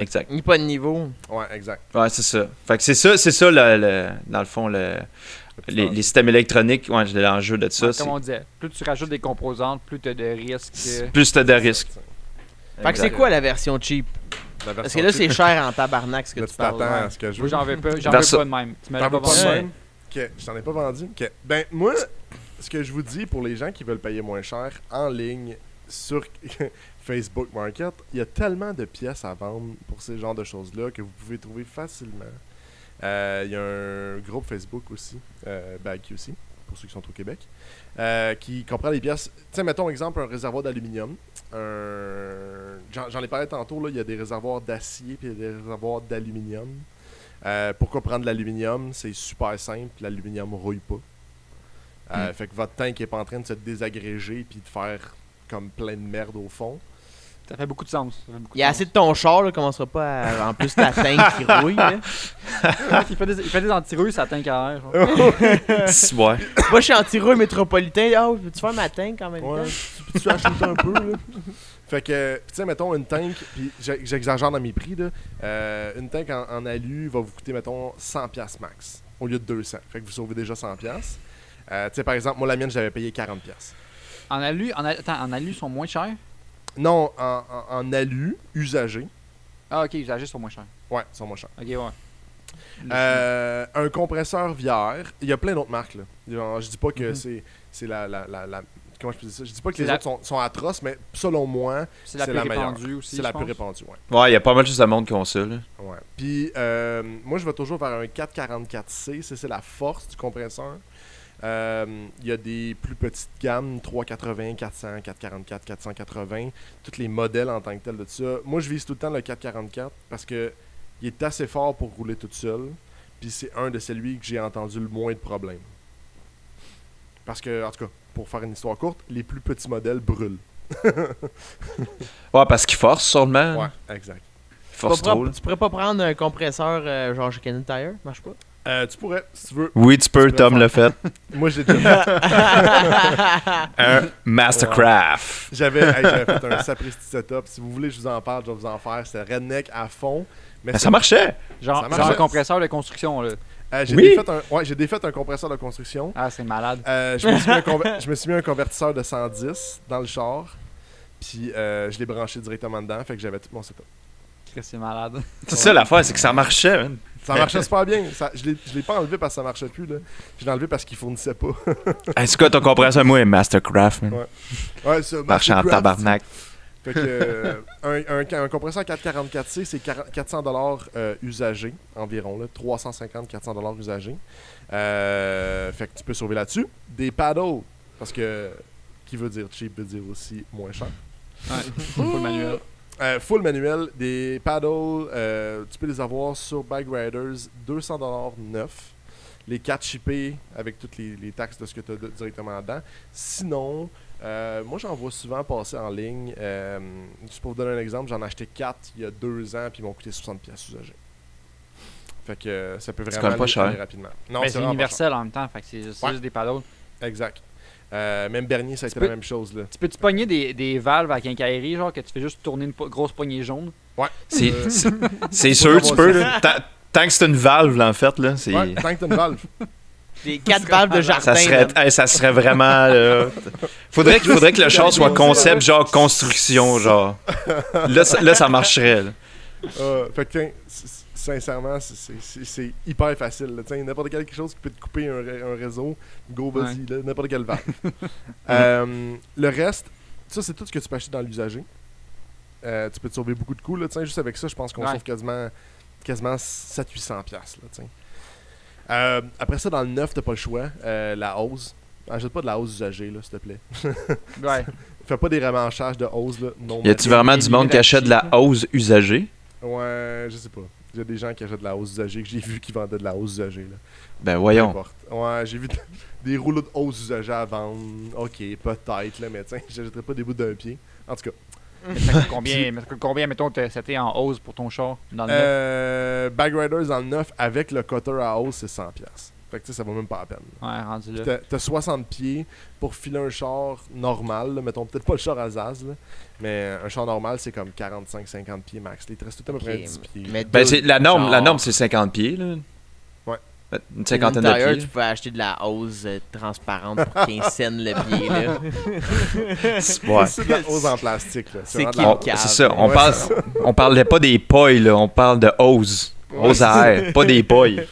B: Exact. Il n'est pas de niveau.
A: Ouais, exact.
C: Ouais, c'est ça. Fait que c'est ça dans le fond, les systèmes électroniques, ouais, l'enjeu de ça.
D: Ouais, comme on disait, plus tu rajoutes des composantes, plus tu as de risques.
C: Plus tu as de risques.
B: Fait que c'est quoi la version cheap? Parce que là, c'est cher en tabarnak ce que tu parles.
A: À ce que je veux.
D: Moi, j'en veux pas de même. Tu m'as pas
A: vendu
D: de
A: même? Okay. Je t'en ai pas vendu? Okay. Ben, moi, ce que je vous dis pour les gens qui veulent payer moins cher en ligne sur Facebook Market, il y a tellement de pièces à vendre pour ces genres de choses-là que vous pouvez trouver facilement. Il y a un groupe Facebook aussi, BagQC, pour ceux qui sont au Québec, qui comprend les pièces. Tu sais, mettons exemple un réservoir d'aluminium. J'en ai parlé tantôt, là, il y a des réservoirs d'acier et des réservoirs d'aluminium. Pourquoi prendre l'aluminium? C'est super simple, l'aluminium ne rouille pas. Fait que votre tank n'est pas en train de se désagréger et de faire comme plein de merde au fond.
D: Ça fait beaucoup de sens.
B: Il y a assez de ton char, là, commencera pas à, en plus ta tank qui rouille. Là.
D: il fait des anti-rouilles, sa tank à air.
C: Ouais.
B: Moi, je suis anti-rouille métropolitain. Oh, veux-tu faire ma tank en même temps?
A: Tu achètes un peu, là. Fait que, tu sais, mettons, une tank, puis j'exagère dans mes prix, là. Une tank en alu va vous coûter, mettons, 100$ max, au lieu de 200. Fait que vous sauvez déjà 100$. Tu sais, par exemple, moi, la mienne, j'avais payé 40$.
D: En alu, en alu, ils sont moins chers?
A: Non, en alu, usagé.
D: Ah, ok, usagés sont moins chers.
A: Ouais, ils sont moins chers.
D: Ok, ouais.
A: Un compresseur VR, il y a plein d'autres marques. Là. Genre, je dis pas que c'est la comment je peux dire ça? Je dis pas que les autres sont atroces, mais selon moi,
D: c'est la plus répandue aussi.
A: C'est la plus répandue, ouais.
C: Ouais, il y a pas mal juste de monde qui ont ça. Là.
A: Ouais. Puis, moi, je vais toujours vers un 444C. C'est la force du compresseur. Il y a des plus petites gammes, 380, 400, 444, 480. Tous les modèles en tant que tel de ça. Moi, je vise tout le temps le 444 parce que il est assez fort pour rouler tout seul. Puis c'est un de celui que j'ai entendu le moins de problèmes. Parce que, en tout cas, pour faire une histoire courte, les plus petits modèles brûlent.
C: Ouais, parce qu'ils forcent sûrement.
A: Ouais, exact.
C: Ils forcent trop.
B: Tu pourrais pas prendre un compresseur genre chez Canadian Tire? Marche pas?
A: Tu pourrais, si tu veux.
C: Oui, tu peux, Tom l'a fait.
A: Moi, j'ai déjà fait.
C: Un Mastercraft.
A: J'avais fait un sapristi setup. Si vous voulez, je vous en parle, je vais vous en faire. C'était redneck à fond. Mais
C: Ça marchait.
D: Genre un compresseur de construction, là.
A: J'ai défait un compresseur de construction.
D: Ah, c'est malade.
A: Je me suis mis un convertisseur de 110 dans le char. Puis je l'ai branché directement dedans. Fait que j'avais tout mon setup.
D: C'est malade.
C: C'est ça l'affaire, c'est que ça marchait. Man.
A: Ça marchait super bien. Je l'ai pas enlevé parce que ça marchait plus. Là. Je l'ai enlevé parce qu'il fournissait pas.
C: Hey, c'est quoi ton compresseur? Moi, Mastercraft. Man.
A: Ouais, ça
C: marche en tabarnak.
A: Fait que un compresseur 444C, c'est 400$ usagé environ, là, 350-400$ usagé. Fait que tu peux sauver là-dessus. Des paddles, parce que qui veut dire cheap veut dire aussi moins cher.
D: Ouais, full manuel.
A: Full manuel, des paddles, tu peux les avoir sur Bike Riders, 200$ neuf. Les 4 shippés avec toutes les taxes de ce que tu as directement dedans. Sinon, moi j'en vois souvent passer en ligne. Juste pour vous donner un exemple, j'en ai acheté 4 il y a 2 ans puis ils m'ont coûté 60$ usagés. Fait que ça peut vraiment aller rapidement. Non,
D: c'est universel en même temps, fait que c'est juste des paddles.
A: Exact. Même Bernier, ça a été la même chose. Là.
D: Tu peux-tu pogner des valves à quincaillerie, genre que tu fais juste tourner une grosse poignée jaune?
A: Ouais.
C: C'est sûr, tu peux. Là. Tant que c'est une valve, là, en fait. Là, c'est...
A: Ouais, tant que t'as une valve.
B: Des 4 valves de jardin.
C: Ça serait vraiment... Faudrait que le char soit concept, genre construction, genre. Là, ça marcherait. Là.
A: Fait que, sincèrement, c'est hyper facile. N'importe quelque chose qui peut te couper un réseau, go, vas-y, là, n'importe quelle valve. Le reste, ça, c'est tout ce que tu peux acheter dans l'usager. Tu peux te sauver beaucoup de coûts. Là, juste avec ça, je pense qu'on sauve quasiment 700-800$. Après ça, dans le neuf, t'as pas le choix. La hose. Achète pas de la hose usagée, là, s'il te plaît.
D: Ouais.
A: Fais pas des remanchages de hose. Là, non.
C: Y a-tu vraiment du monde qui achète de la hose usagée?
A: Ouais, je sais pas. Il y a des gens qui achètent de la hose usagée que j'ai vu qui vendaient de la hose usagée. Là.
C: Ben voyons.
A: Ouais, j'ai vu des rouleaux de hose usagée à vendre. Ok, peut-être, là, mais tiens, j'achèterais pas des bouts d'un pied. En tout cas.
D: Combien, mettons, c'était en hose pour ton char dans le neuf?
A: Bag Riders dans le neuf avec le cutter à hose, c'est 100$. Fait que ça vaut même pas la peine.
D: Ouais, rendu là.
A: T'as 60 pieds pour filer un char normal. Là, mettons peut-être pas le char à Zaz, là, mais un char normal, c'est comme 45-50 pieds max. Il te reste tout à peu près 10 pieds.
C: Ben, la norme, c'est 50 pieds. Là.
A: Ouais.
C: Une cinquantaine de pieds.
B: Tu peux acheter de la hose transparente pour 15 cents le pied. Là.
A: C'est de la hose en plastique. Là.
B: C'est
C: ça. On parlait pas des pailles, là. On parle de hose. Hose à air, pas des pailles.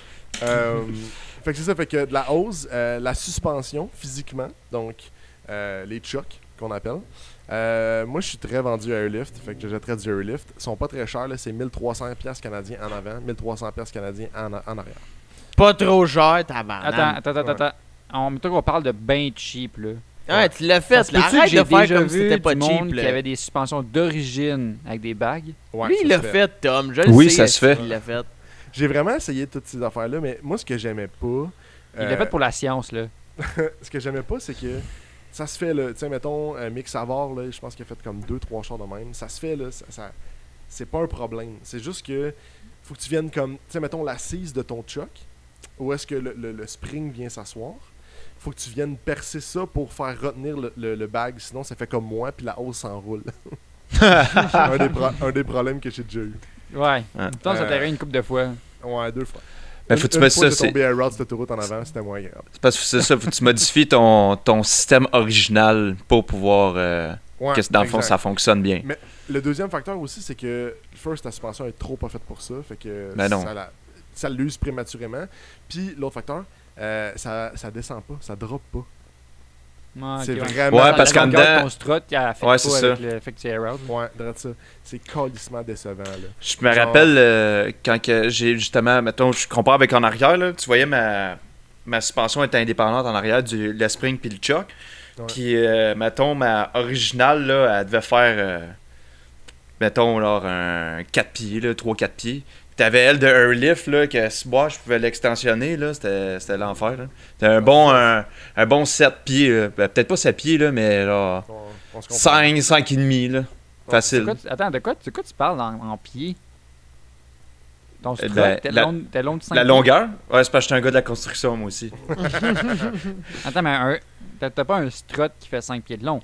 A: Fait que c'est ça, fait que de la hose, la suspension physiquement, donc les chocs qu'on appelle. Moi, je suis très vendu à Airlift, fait que j'achèterais du Airlift. Ils sont pas très chers, là, c'est 1300$ canadiens en avant, 1300$ canadiens en arrière.
B: Pas trop cher, tabarnak.
D: Attends. Mettons qu'on parle de ben cheap, là.
B: Ouais, tu l'as fait. Arrête de faire comme si c'était pas cheap.
D: Qui avait des suspensions d'origine avec des bagues.
A: Ouais,
B: lui, il l'a fait, Tom. Je le sais.
C: Oui, ça se fait.
B: Il l'a fait.
A: J'ai vraiment essayé toutes ces affaires-là, mais moi, ce que j'aimais pas...
D: Il l'a fait pour la science, là.
A: Ce que j'aimais pas, c'est que ça se fait, là. Tu sais, mettons, Mick Savard, là, je pense qu'il a fait comme 2-3 chars de même. Ça se fait, là. C'est pas un problème. C'est juste que faut que tu viennes comme... Tu sais, mettons, l'assise de ton choc, où est-ce que le spring vient s'asseoir. Faut que tu viennes percer ça pour faire retenir le bag. Sinon, ça fait comme moi, puis la hausse s'enroule. un des problèmes que j'ai déjà eu.
D: Ouais. Pourtant, ça t'arrive une couple de fois.
A: Ouais, 2 fois.
C: Ben, faut que tu
A: une
C: mets
A: fois
C: ça,
A: que j'ai tombé un route cette autoroute en avant, c'était moins grave.
C: c'est parce que c'est ça, faut que tu modifies ton système original pour pouvoir
A: Ouais,
C: que dans le fond
A: exact.
C: ça fonctionne bien.
A: Mais le deuxième facteur aussi, c'est que first, ta suspension est trop pas faite pour ça. Fait que
C: Ben non.
A: ça l'use prématurément. Puis l'autre facteur, ça descend pas, ça drop pas.
D: Ouais,
A: C'est
D: ok,
A: vraiment.
C: Ouais,
D: La
C: parce qu'en
D: longueur de
C: dedans-
D: ton strut, il affecte
C: Ouais,
D: pas
C: c'est ça.
D: avec l'effet que tu air out.
A: Ouais, drôle ça. C'est calissement décevant, là.
C: Je me
A: Genre-
C: rappelle quand que j'ai justement, mettons, je compare avec en arrière, là, tu voyais ma suspension était indépendante en arrière du le spring puis le choc.
A: Ouais.
C: Puis, mettons, ma originale, là, elle devait faire, mettons, alors, un 4 pieds, là, 3-4 pieds. T'avais elle de Airlift, là, que si moi, je pouvais l'extensionner, là, c'était l'enfer, là. C'était un bon 7 pieds, là. Ben, peut-être pas 7 pieds, là, mais genre,
A: On se comprend.
C: 5 et demi, là. Facile.
D: Attends, de quoi tu parles en pieds? Ton strut,
C: ben,
D: t'es
C: la-
D: long de 5
C: La longueur? Ouais, c'est parce que j'étais un gars de la construction, moi aussi.
D: Attends, mais t'as pas un strut qui fait 5 pieds de long.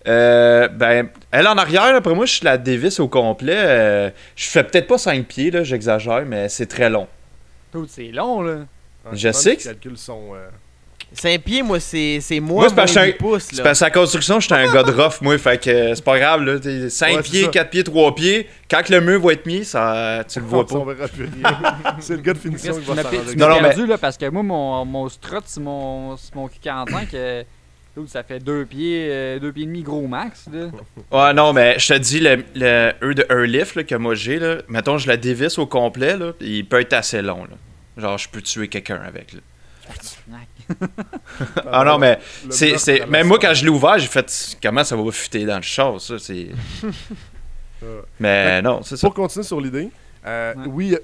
C: Ben, elle en arrière, là, pour moi, je la dévisse au complet. Je fais peut-être pas 5 pieds, là, j'exagère, mais c'est très long.
D: Tout, c'est long, là.
A: Ouais,
C: Je
A: pense
C: sais
A: les
C: que-
A: calculs sont.
B: 5 pieds, moi, c'est moi,
C: Moi, c'est parce que
B: moins
C: je
B: 10 pouces,
C: C'est
B: là.
C: parce que la construction, j'étais un gars de rough, moi, fait que c'est pas grave, là. 5
A: Ouais, c'est
C: pieds,
A: ça.
C: 4 pieds, 3 pieds. Quand que le mur va être mis, ça, tu le vois
A: On
C: pas.
A: verra plus rien. C'est le gars de finition qui
D: Tu
A: va
D: m'as
A: s'en
D: tu
A: rendre
C: Non,
D: m'as
C: non,
D: perdu, là, parce que moi, mon strut, c'est mon Q45, ça fait 2 pieds, 2 pieds et demi gros max, là.
C: Ouais, non, mais je te dis, le eux de Airlift là, que moi j'ai, là, mettons, je la dévisse au complet, là, il peut être assez long, là. Genre, je peux tuer quelqu'un avec, là. Ah non, mais même moi, quand je l'ai ouvert, j'ai fait comment ça va fuiter dans le char, ça, c'est. Mais non, c'est ça.
A: Pour continuer sur l'idée, oui,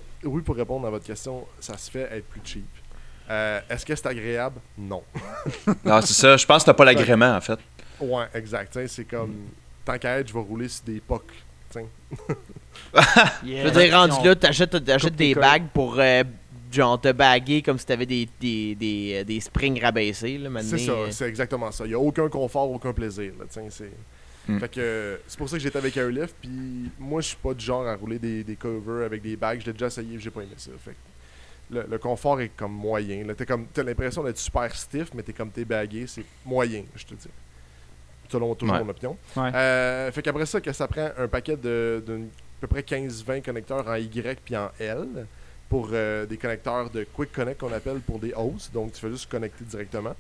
A: pour répondre à votre question, ça se fait être plus cheap. Est-ce que c'est agréable? Non.
C: Non, c'est ça. Je pense que t'as pas l'agrément, en fait.
A: Ouais, exact. T'sais, c'est comme, tant qu'à être, je vais rouler sur des POC.
B: Je veux dire, rendu là, t'achètes
D: Coupe
B: des
D: tes
B: bagues pour genre te baguer comme si t'avais des springs rabaissés. Là,
A: C'est ça, c'est exactement ça. Il n'y a aucun confort, aucun plaisir. Là, c'est...
C: Mm.
A: Fait que c'est pour ça que j'étais avec Airlift. Puis moi, je suis pas du genre à rouler des covers avec des bagues. Je l'ai déjà essayé et j'ai pas aimé ça. Fait que le confort est comme moyen. Là, t'as l'impression d'être super stiff, mais t'es bagué. C'est moyen, je te dis. Selon toujours
C: Ouais.
A: mon opinion.
D: Ouais.
A: Fait qu'après ça, que ça prend un paquet de à peu près 15-20 connecteurs en Y puis en L pour des connecteurs de Quick Connect qu'on appelle pour des hausses. Donc, tu fais juste connecter directement.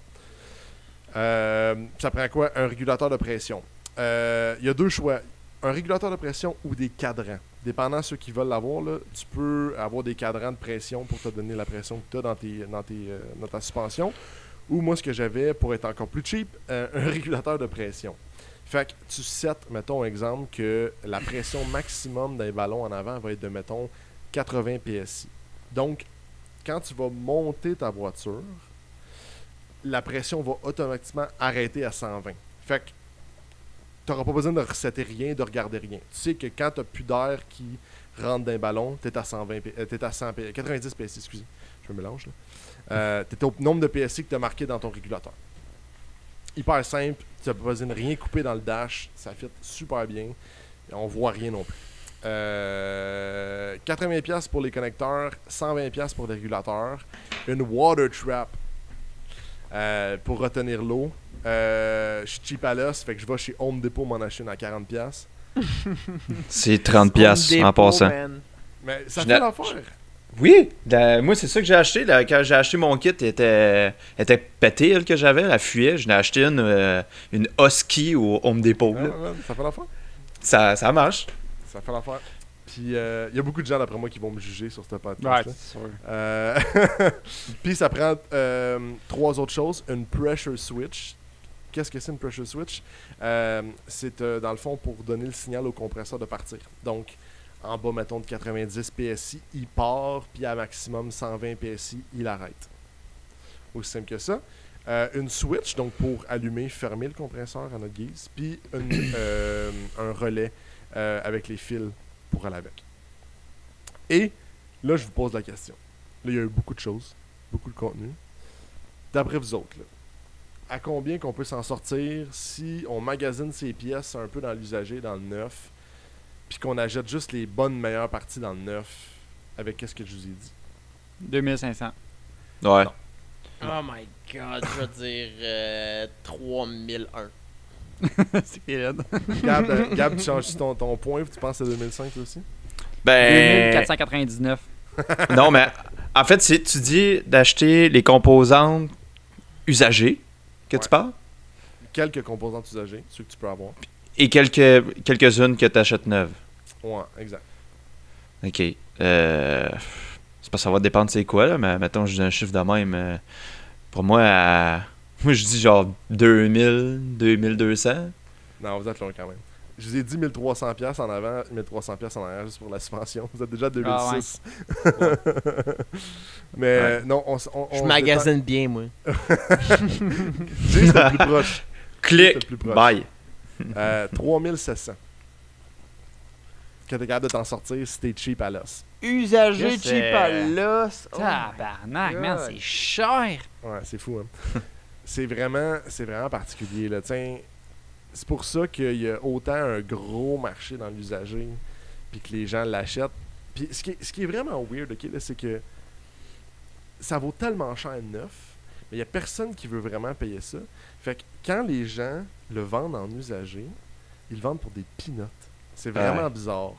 A: Ça prend quoi? Un régulateur de pression. Il y a deux choix. Un régulateur de pression ou des cadrans. Dépendant de ceux qui veulent l'avoir, là, tu peux avoir des cadrans de pression pour te donner la pression que tu as dans ta suspension. Ou moi, ce que j'avais, pour être encore plus cheap, un régulateur de pression. Fait que tu sets, mettons, exemple, que la pression maximum d'un ballon en avant va être de, mettons, 80 PSI. Donc, quand tu vas monter ta voiture, la pression va automatiquement arrêter à 120. Fait que tu n'auras pas besoin de resetter rien, de regarder rien. Tu sais que quand tu n'as plus d'air qui rentre d'un ballon, tu es à 90 PSI, excusez. Je me mélange, là. Tu es au nombre de PSI que tu as marqué dans ton régulateur. Hyper simple, tu n'as pas besoin de rien couper dans le dash, ça fit super bien. Et on voit rien non plus. 80$ pour les connecteurs, 120$ pour les régulateurs, une water trap pour retenir l'eau. Je suis cheap à l'os, fait que je vais chez Home Depot m'en acheter une à 40$.
C: C'est 30$ en passant.
A: Mais ça
C: Je
A: fait
C: n'ai-
A: l'affaire.
C: Oui, moi c'est ça que j'ai acheté. Là, quand j'ai acheté mon kit, elle était pété, elle, que j'avais, elle fuyait. Je n'ai acheté une Husky au Home Depot.
A: Ouais,
C: là.
A: ouais, ça fait l'affaire.
C: Ça marche.
A: Ça fait l'affaire. Puis il y a beaucoup de gens d'après moi qui vont me juger sur cette
D: Ouais,
A: podcast.
D: c'est sûr.
A: Puis ça prend trois autres choses. Une pressure switch. Qu'est-ce que c'est une pressure switch? C'est dans le fond pour donner le signal au compresseur de partir. Donc, en bas, mettons, de 90 PSI, il part, puis à maximum 120 PSI, il arrête. Aussi simple que ça. Une switch, donc pour allumer, fermer le compresseur à notre guise, puis un relais avec les fils pour aller avec. Et là, je vous pose la question. Là, il y a eu beaucoup de choses, beaucoup de contenu. D'après vous autres, là, à combien qu'on peut s'en sortir si on magasine ces pièces un peu dans l'usager, dans le neuf, puis qu'on achète juste les bonnes meilleures parties dans le neuf, avec qu'est-ce que je vous ai dit?
D: 2500.
C: Ouais.
A: Non.
B: Oh my god, je veux dire 3001.
D: C'est raide.
A: Gab, tu changes ton point, tu penses à 2005 toi aussi?
C: Ben.
D: 2499.
C: Non, mais en fait, tu dis d'acheter les composantes usagées que tu parles
A: Quelques composantes usagées, ceux que tu peux avoir.
C: et quelques-unes que tu achètes neuves.
A: Ouais, exact.
C: Ok. C'est pas ça va dépendre c'est quoi, là, mais mettons, je dis un chiffre de même. Pour moi, moi, je dis genre 2000, 2200.
A: Non, vous êtes loin quand même. Je vous ai dit 1300$ en avant, 1300$ en arrière juste pour la suspension. Vous êtes déjà à 2006. Mais non,
B: Je magasine bien, moi.
A: Jay, c'était le plus proche.
C: Clic,
A: Plus proche.
C: bye.
A: 3700. Que t'es capable de t'en sortir si t'es cheap à l'os.
B: Usagé
D: Yes,
B: cheap à l'os. Oh
D: Tabarnak,
B: my
D: man,
B: God.
D: c'est cher.
A: Ouais, c'est fou, hein. c'est vraiment particulier, là. Tiens, c'est pour ça qu'il y a autant un gros marché dans l'usager, puis que les gens l'achètent. Puis ce qui est vraiment weird, ok, là, c'est que ça vaut tellement cher neuf, mais il y a personne qui veut vraiment payer ça. Fait que quand les gens le vendent en usager, ils le vendent pour des peanuts. C'est vraiment bizarre.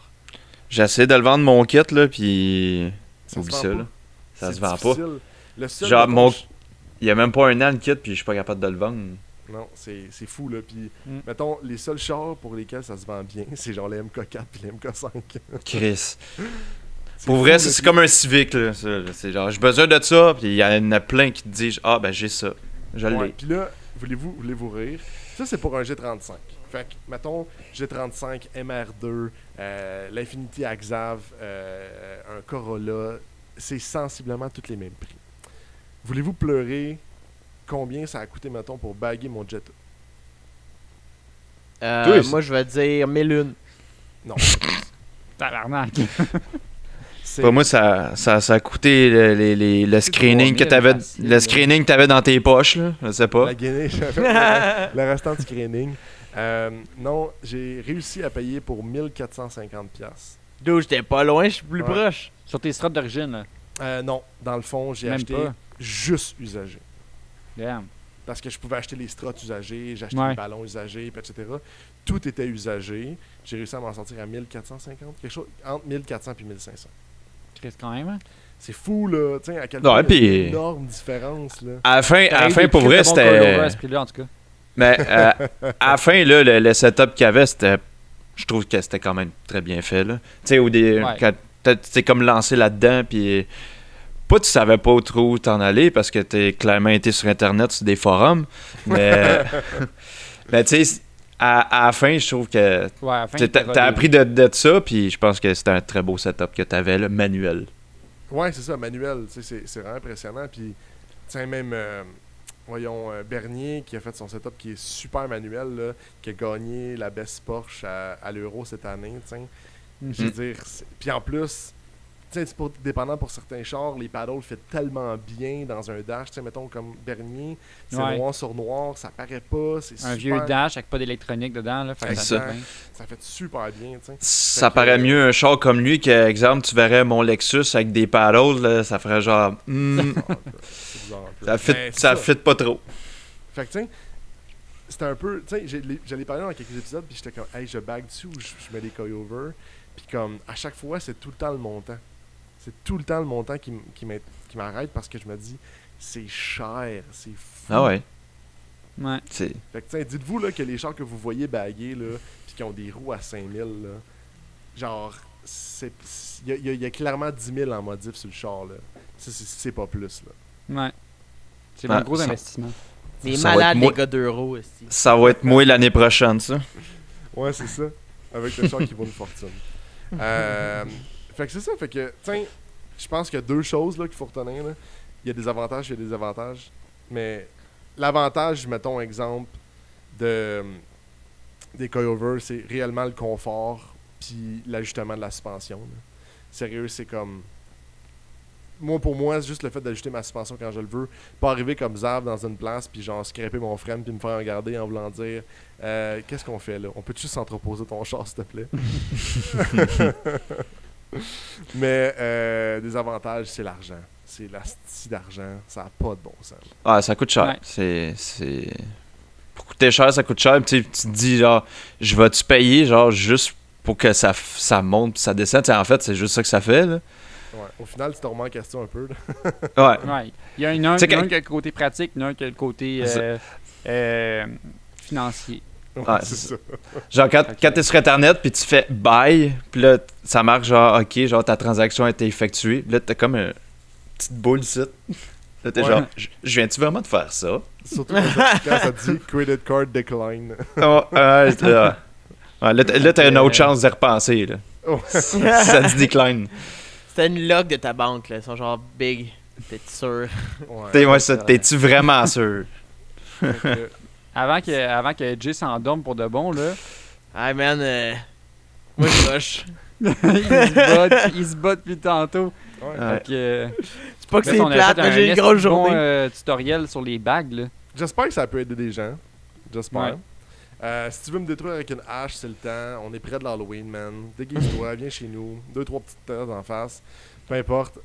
C: J'essaie de le vendre mon kit, là, puis.
A: Ça
C: Oublie
A: se vend
C: ça,
A: pas.
C: là. Ça
A: C'est
C: se vend
A: difficile.
C: pas.
A: Le seul
C: Genre,
A: mettons,
C: il y a même pas un an le kit, puis je suis pas capable de le vendre.
A: Non, c'est fou, là. Puis,
D: Mm.
A: mettons, les seuls chars pour lesquels ça se vend bien, c'est genre les MK4 puis les MK5.
C: Chris.
A: C'est
C: Pour
A: fou,
C: vrai,
A: là,
C: c'est
A: puis-
C: comme un civique, là. Ça, là. C'est genre, j'ai besoin de ça, puis il y en a plein qui te disent, ah, ben j'ai ça. Je
A: Ouais,
C: l'ai.
A: puis là, voulez-vous rire? Ça, c'est pour un G35. Fait que, mettons, G35, MR2, l'Infiniti Axav, un Corolla, c'est sensiblement tous les mêmes prix. Voulez-vous pleurer combien ça a coûté, mettons, pour baguer mon Jetta?
C: Toi,
B: Moi, je vais dire 1001.
A: Non.
D: Tabarnak.
A: C'est
C: Pour moi, ça a coûté le screening que
D: 3000
C: t'avais
D: facile,
C: le
D: là.
C: screening que t'avais dans tes poches, là. Je sais pas.
A: la gainée, le restant du screening. Non, j'ai réussi à payer pour 1450$.
B: D'où j'étais pas loin, je suis plus
A: Ouais.
B: proche.
D: Sur tes straps d'origine, là.
A: Non, dans le fond, j'ai
D: Même
A: acheté
D: pas.
A: juste usagé.
D: Damn.
A: Parce que je pouvais acheter les struts usagés, j'ai acheté
D: Ouais.
A: les ballons usagés, puis etc. Tout était usagé. J'ai réussi à m'en sortir à 1450, quelque chose entre 1400 et 1500.
D: Chris, quand même, hein?
A: C'est fou, là. Tu sais, à quel
C: Ouais,
A: point il y a
C: puis-
A: une énorme différence, là.
C: À la fin, pour vrai,
D: à
C: c'était.
D: ce prix-là, en tout cas.
C: Mais à la fin, là, le setup qu'il y avait, c'était. Je trouve que c'était quand même très bien fait, là. Tu sais,
D: Ouais.
C: quand t'es comme lancé là-dedans, puis. Pas tu savais pas trop où t'en aller parce que t'es clairement été sur Internet, sur des forums. Mais. mais tu sais, à la fin, je trouve que.
D: Ouais, à la fin,
C: T'as appris de ça, puis je pense que c'était un très beau setup que t'avais, là, manuel.
A: Ouais, c'est ça, manuel. Tu sais, c'est vraiment impressionnant. Puis, tu sais, même, voyons, Bernier qui a fait son setup qui est super manuel, là, qui a gagné la Best Porsche à l'Euro cette année, tu sais. Je veux dire, puis en plus, tu sais, c'est dépendant pour certains chars, les paddles fait tellement bien dans un dash, tu sais, mettons comme Bernier, c'est
D: Ouais.
A: noir sur noir, ça paraît pas, c'est
D: Un
A: super,
D: vieux dash avec pas d'électronique dedans, là. Fait que
A: Exact.
D: ça fait bien.
A: ça fait super bien, tu sais.
C: Ça
A: Fait que-
C: paraît mieux un char comme lui que, exemple, tu verrais mon Lexus avec des paddles, là, ça ferait genre.
A: C'est bizarre un peu.
C: ça fit,
A: Mais c'est
C: ça fit pas trop.
A: Fait que, tu sais, c'était un peu. Tu sais, j'allais parler dans quelques épisodes, puis j'étais comme, hey, je bague dessus ou je mets des coilovers. Puis, comme, à chaque fois, c'est tout le temps le montant. C'est tout le temps le montant qui m'arrête parce que je me dis, c'est cher, c'est fou.
C: Ah ouais.
D: Ouais.
C: C'est.
A: Fait que, tu sais, dites-vous là, que les chars que vous voyez baguer, là, puis qui ont des roues à 5000, là, genre, il y a clairement 10 000 en modif sur le char, là. C'est pas plus, là.
D: Ouais. C'est
C: Ouais,
D: un gros
C: ça-
D: investissement.
B: Des
C: Ça va
B: malades,
C: être
B: les
C: moi-
B: gars d'euros aussi.
C: Ça va être moi l'année prochaine, ça.
A: Ouais, c'est ça. Avec le char qui vaut une fortune. Fait que c'est ça. Fait que, tiens, je pense qu'il y a deux choses là, qu'il faut retenir. Là. Il y a des avantages, il y a des avantages. Mais l'avantage, mettons exemple, des coilovers, c'est réellement le confort puis l'ajustement de la suspension. Là. Sérieux, c'est comme... Moi, pour moi, c'est juste le fait d'ajuster ma suspension quand je le veux. Pas arriver comme Zav dans une place, puis genre scraper mon frein, puis me faire regarder en voulant dire qu'est-ce qu'on fait là? On peut juste s'entreposer ton char, s'il te plaît? Mais des avantages, c'est l'argent. c'est l'asti d'argent. Ça n'a pas de bon sens.
C: Ah, ça coûte cher.
D: Ouais.
C: C'est... Pour coûter cher, ça coûte cher. Tu te dis, genre, je vais-tu payer, genre, juste pour que ça monte puis ça descende? T'sais, en fait, c'est juste ça que ça fait, là.
A: Ouais. Au final, tu te remets en question un peu. Là.
C: Ouais.
D: Ouais. Il y a un qui a le côté pratique, un qui a le côté financier.
C: Ouais,
A: c'est ça.
C: Genre, quand t'es sur Internet, puis tu fais « buy », puis là, ça marque genre « ok », genre ta transaction a été effectuée. Là, t'as comme une petite boule ici. Là, t'es genre « je viens-tu vraiment de faire ça? »
A: Surtout quand ça dit « credit card decline ».
C: Là, t'as une autre chance d'y repenser, là. Ça te décline.
B: C'était une log de ta banque, là. Ils sont genre big. T'es-tu sûr?
C: T'es-tu vraiment sûr?
D: Avant que Jay s'endorme pour de bon, là.
B: Hey man, moi je rush.
D: il se bat depuis tantôt.
A: Ouais.
D: Fait que,
B: C'est pas que
D: là,
B: c'est
D: on a
B: plate,
D: fait
B: mais
D: un
B: j'ai une
D: esti
B: grosse
D: de bon,
B: journée.
D: tutoriel sur les bagues, là.
A: J'espère que ça peut aider des gens. J'espère.
D: Ouais.
A: Si tu veux me détruire avec une hache, c'est le temps. On est près de l'Halloween, man. Déguise-toi, viens chez nous. 2-3 petites tasses en face. Peu importe.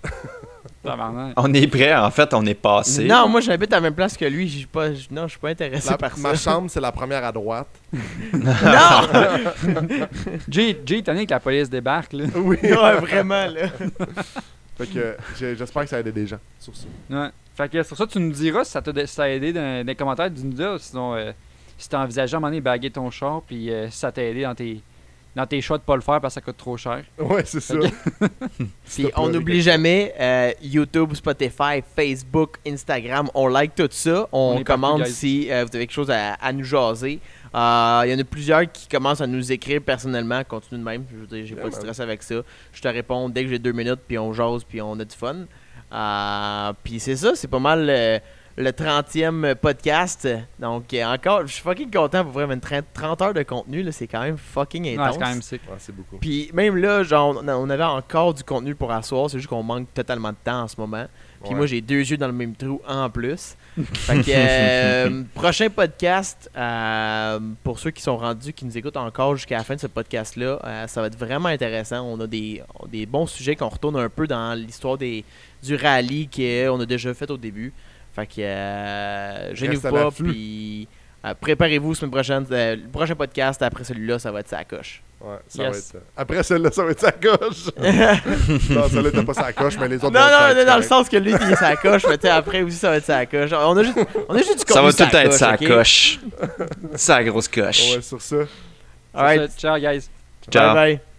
D: Tabarnak.
C: On est prêt, en fait, on est passé.
B: Non, moi j'habite à la même place que lui. Je suis pas intéressé par
A: Ma
B: ça.
A: chambre, c'est la première à droite.
B: Non!
D: Jay, t'as dit que la police débarque, là.
A: Oui.
B: Ouais, vraiment, là.
A: Fait que j'espère que ça a aidé des gens. Sur ça.
D: Ouais. Fait que sur ça, tu nous diras si ça t'a aidé dans les commentaires. Tu nous diras sinon, si t'as envisagé à un moment donné de baguer ton char, puis si ça t'a aidé dans tes choix de pas le faire parce que ça coûte trop cher.
A: Ouais, c'est ça.
B: Puis on n'oublie jamais YouTube, Spotify, Facebook, Instagram. On like tout ça. On
D: est
B: commande
D: partout, guys.
B: si vous avez quelque chose à nous jaser. Il y en a plusieurs qui commencent à nous écrire personnellement. Continue de même. Je veux dire, j'ai pas de stress avec ça. Je te réponds dès que j'ai 2 minutes, puis on jase, puis on a du fun. Puis c'est ça, c'est pas mal le 30e podcast. Donc encore, je suis fucking content pour vraiment 30 heures de contenu. Là, c'est quand même fucking
D: Ouais,
B: intense.
D: c'est quand même sick.
A: Ouais, c'est beaucoup.
B: Puis même là, genre, on avait encore du contenu pour asseoir, c'est juste qu'on manque totalement de temps en ce moment. Puis
A: Ouais.
B: moi, j'ai 2 yeux dans le même trou en plus. Fait que prochain podcast, pour ceux qui sont rendus, qui nous écoutent encore jusqu'à la fin de ce podcast-là, ça va être vraiment intéressant. On a des bons sujets qu'on retourne un peu dans l'histoire du rallye qu'on a déjà fait au début. Fait que gênez-vous
A: Reste à
B: pas,
A: l'affût.
B: puis préparez-vous semaine prochaine. Le prochain podcast, après celui-là, ça va être sa coche.
A: Ouais, ça
D: Yes.
A: va être. Après celle-là, ça va être sa coche. Non, celle-là, t'as pas sa coche, mais les autres.
B: Non,
A: vont être
B: dans le
A: corrects.
B: sens que lui, il est sa coche, mais tu sais, après aussi, ça va être sa coche. On a juste du
C: Ça va
B: contenu
C: tout être sa
B: ok?
C: coche. Sa grosse coche.
A: Ouais, sur ça.
B: Alright,
D: Sur ça, ciao, guys.
C: Ciao.
B: bye bye.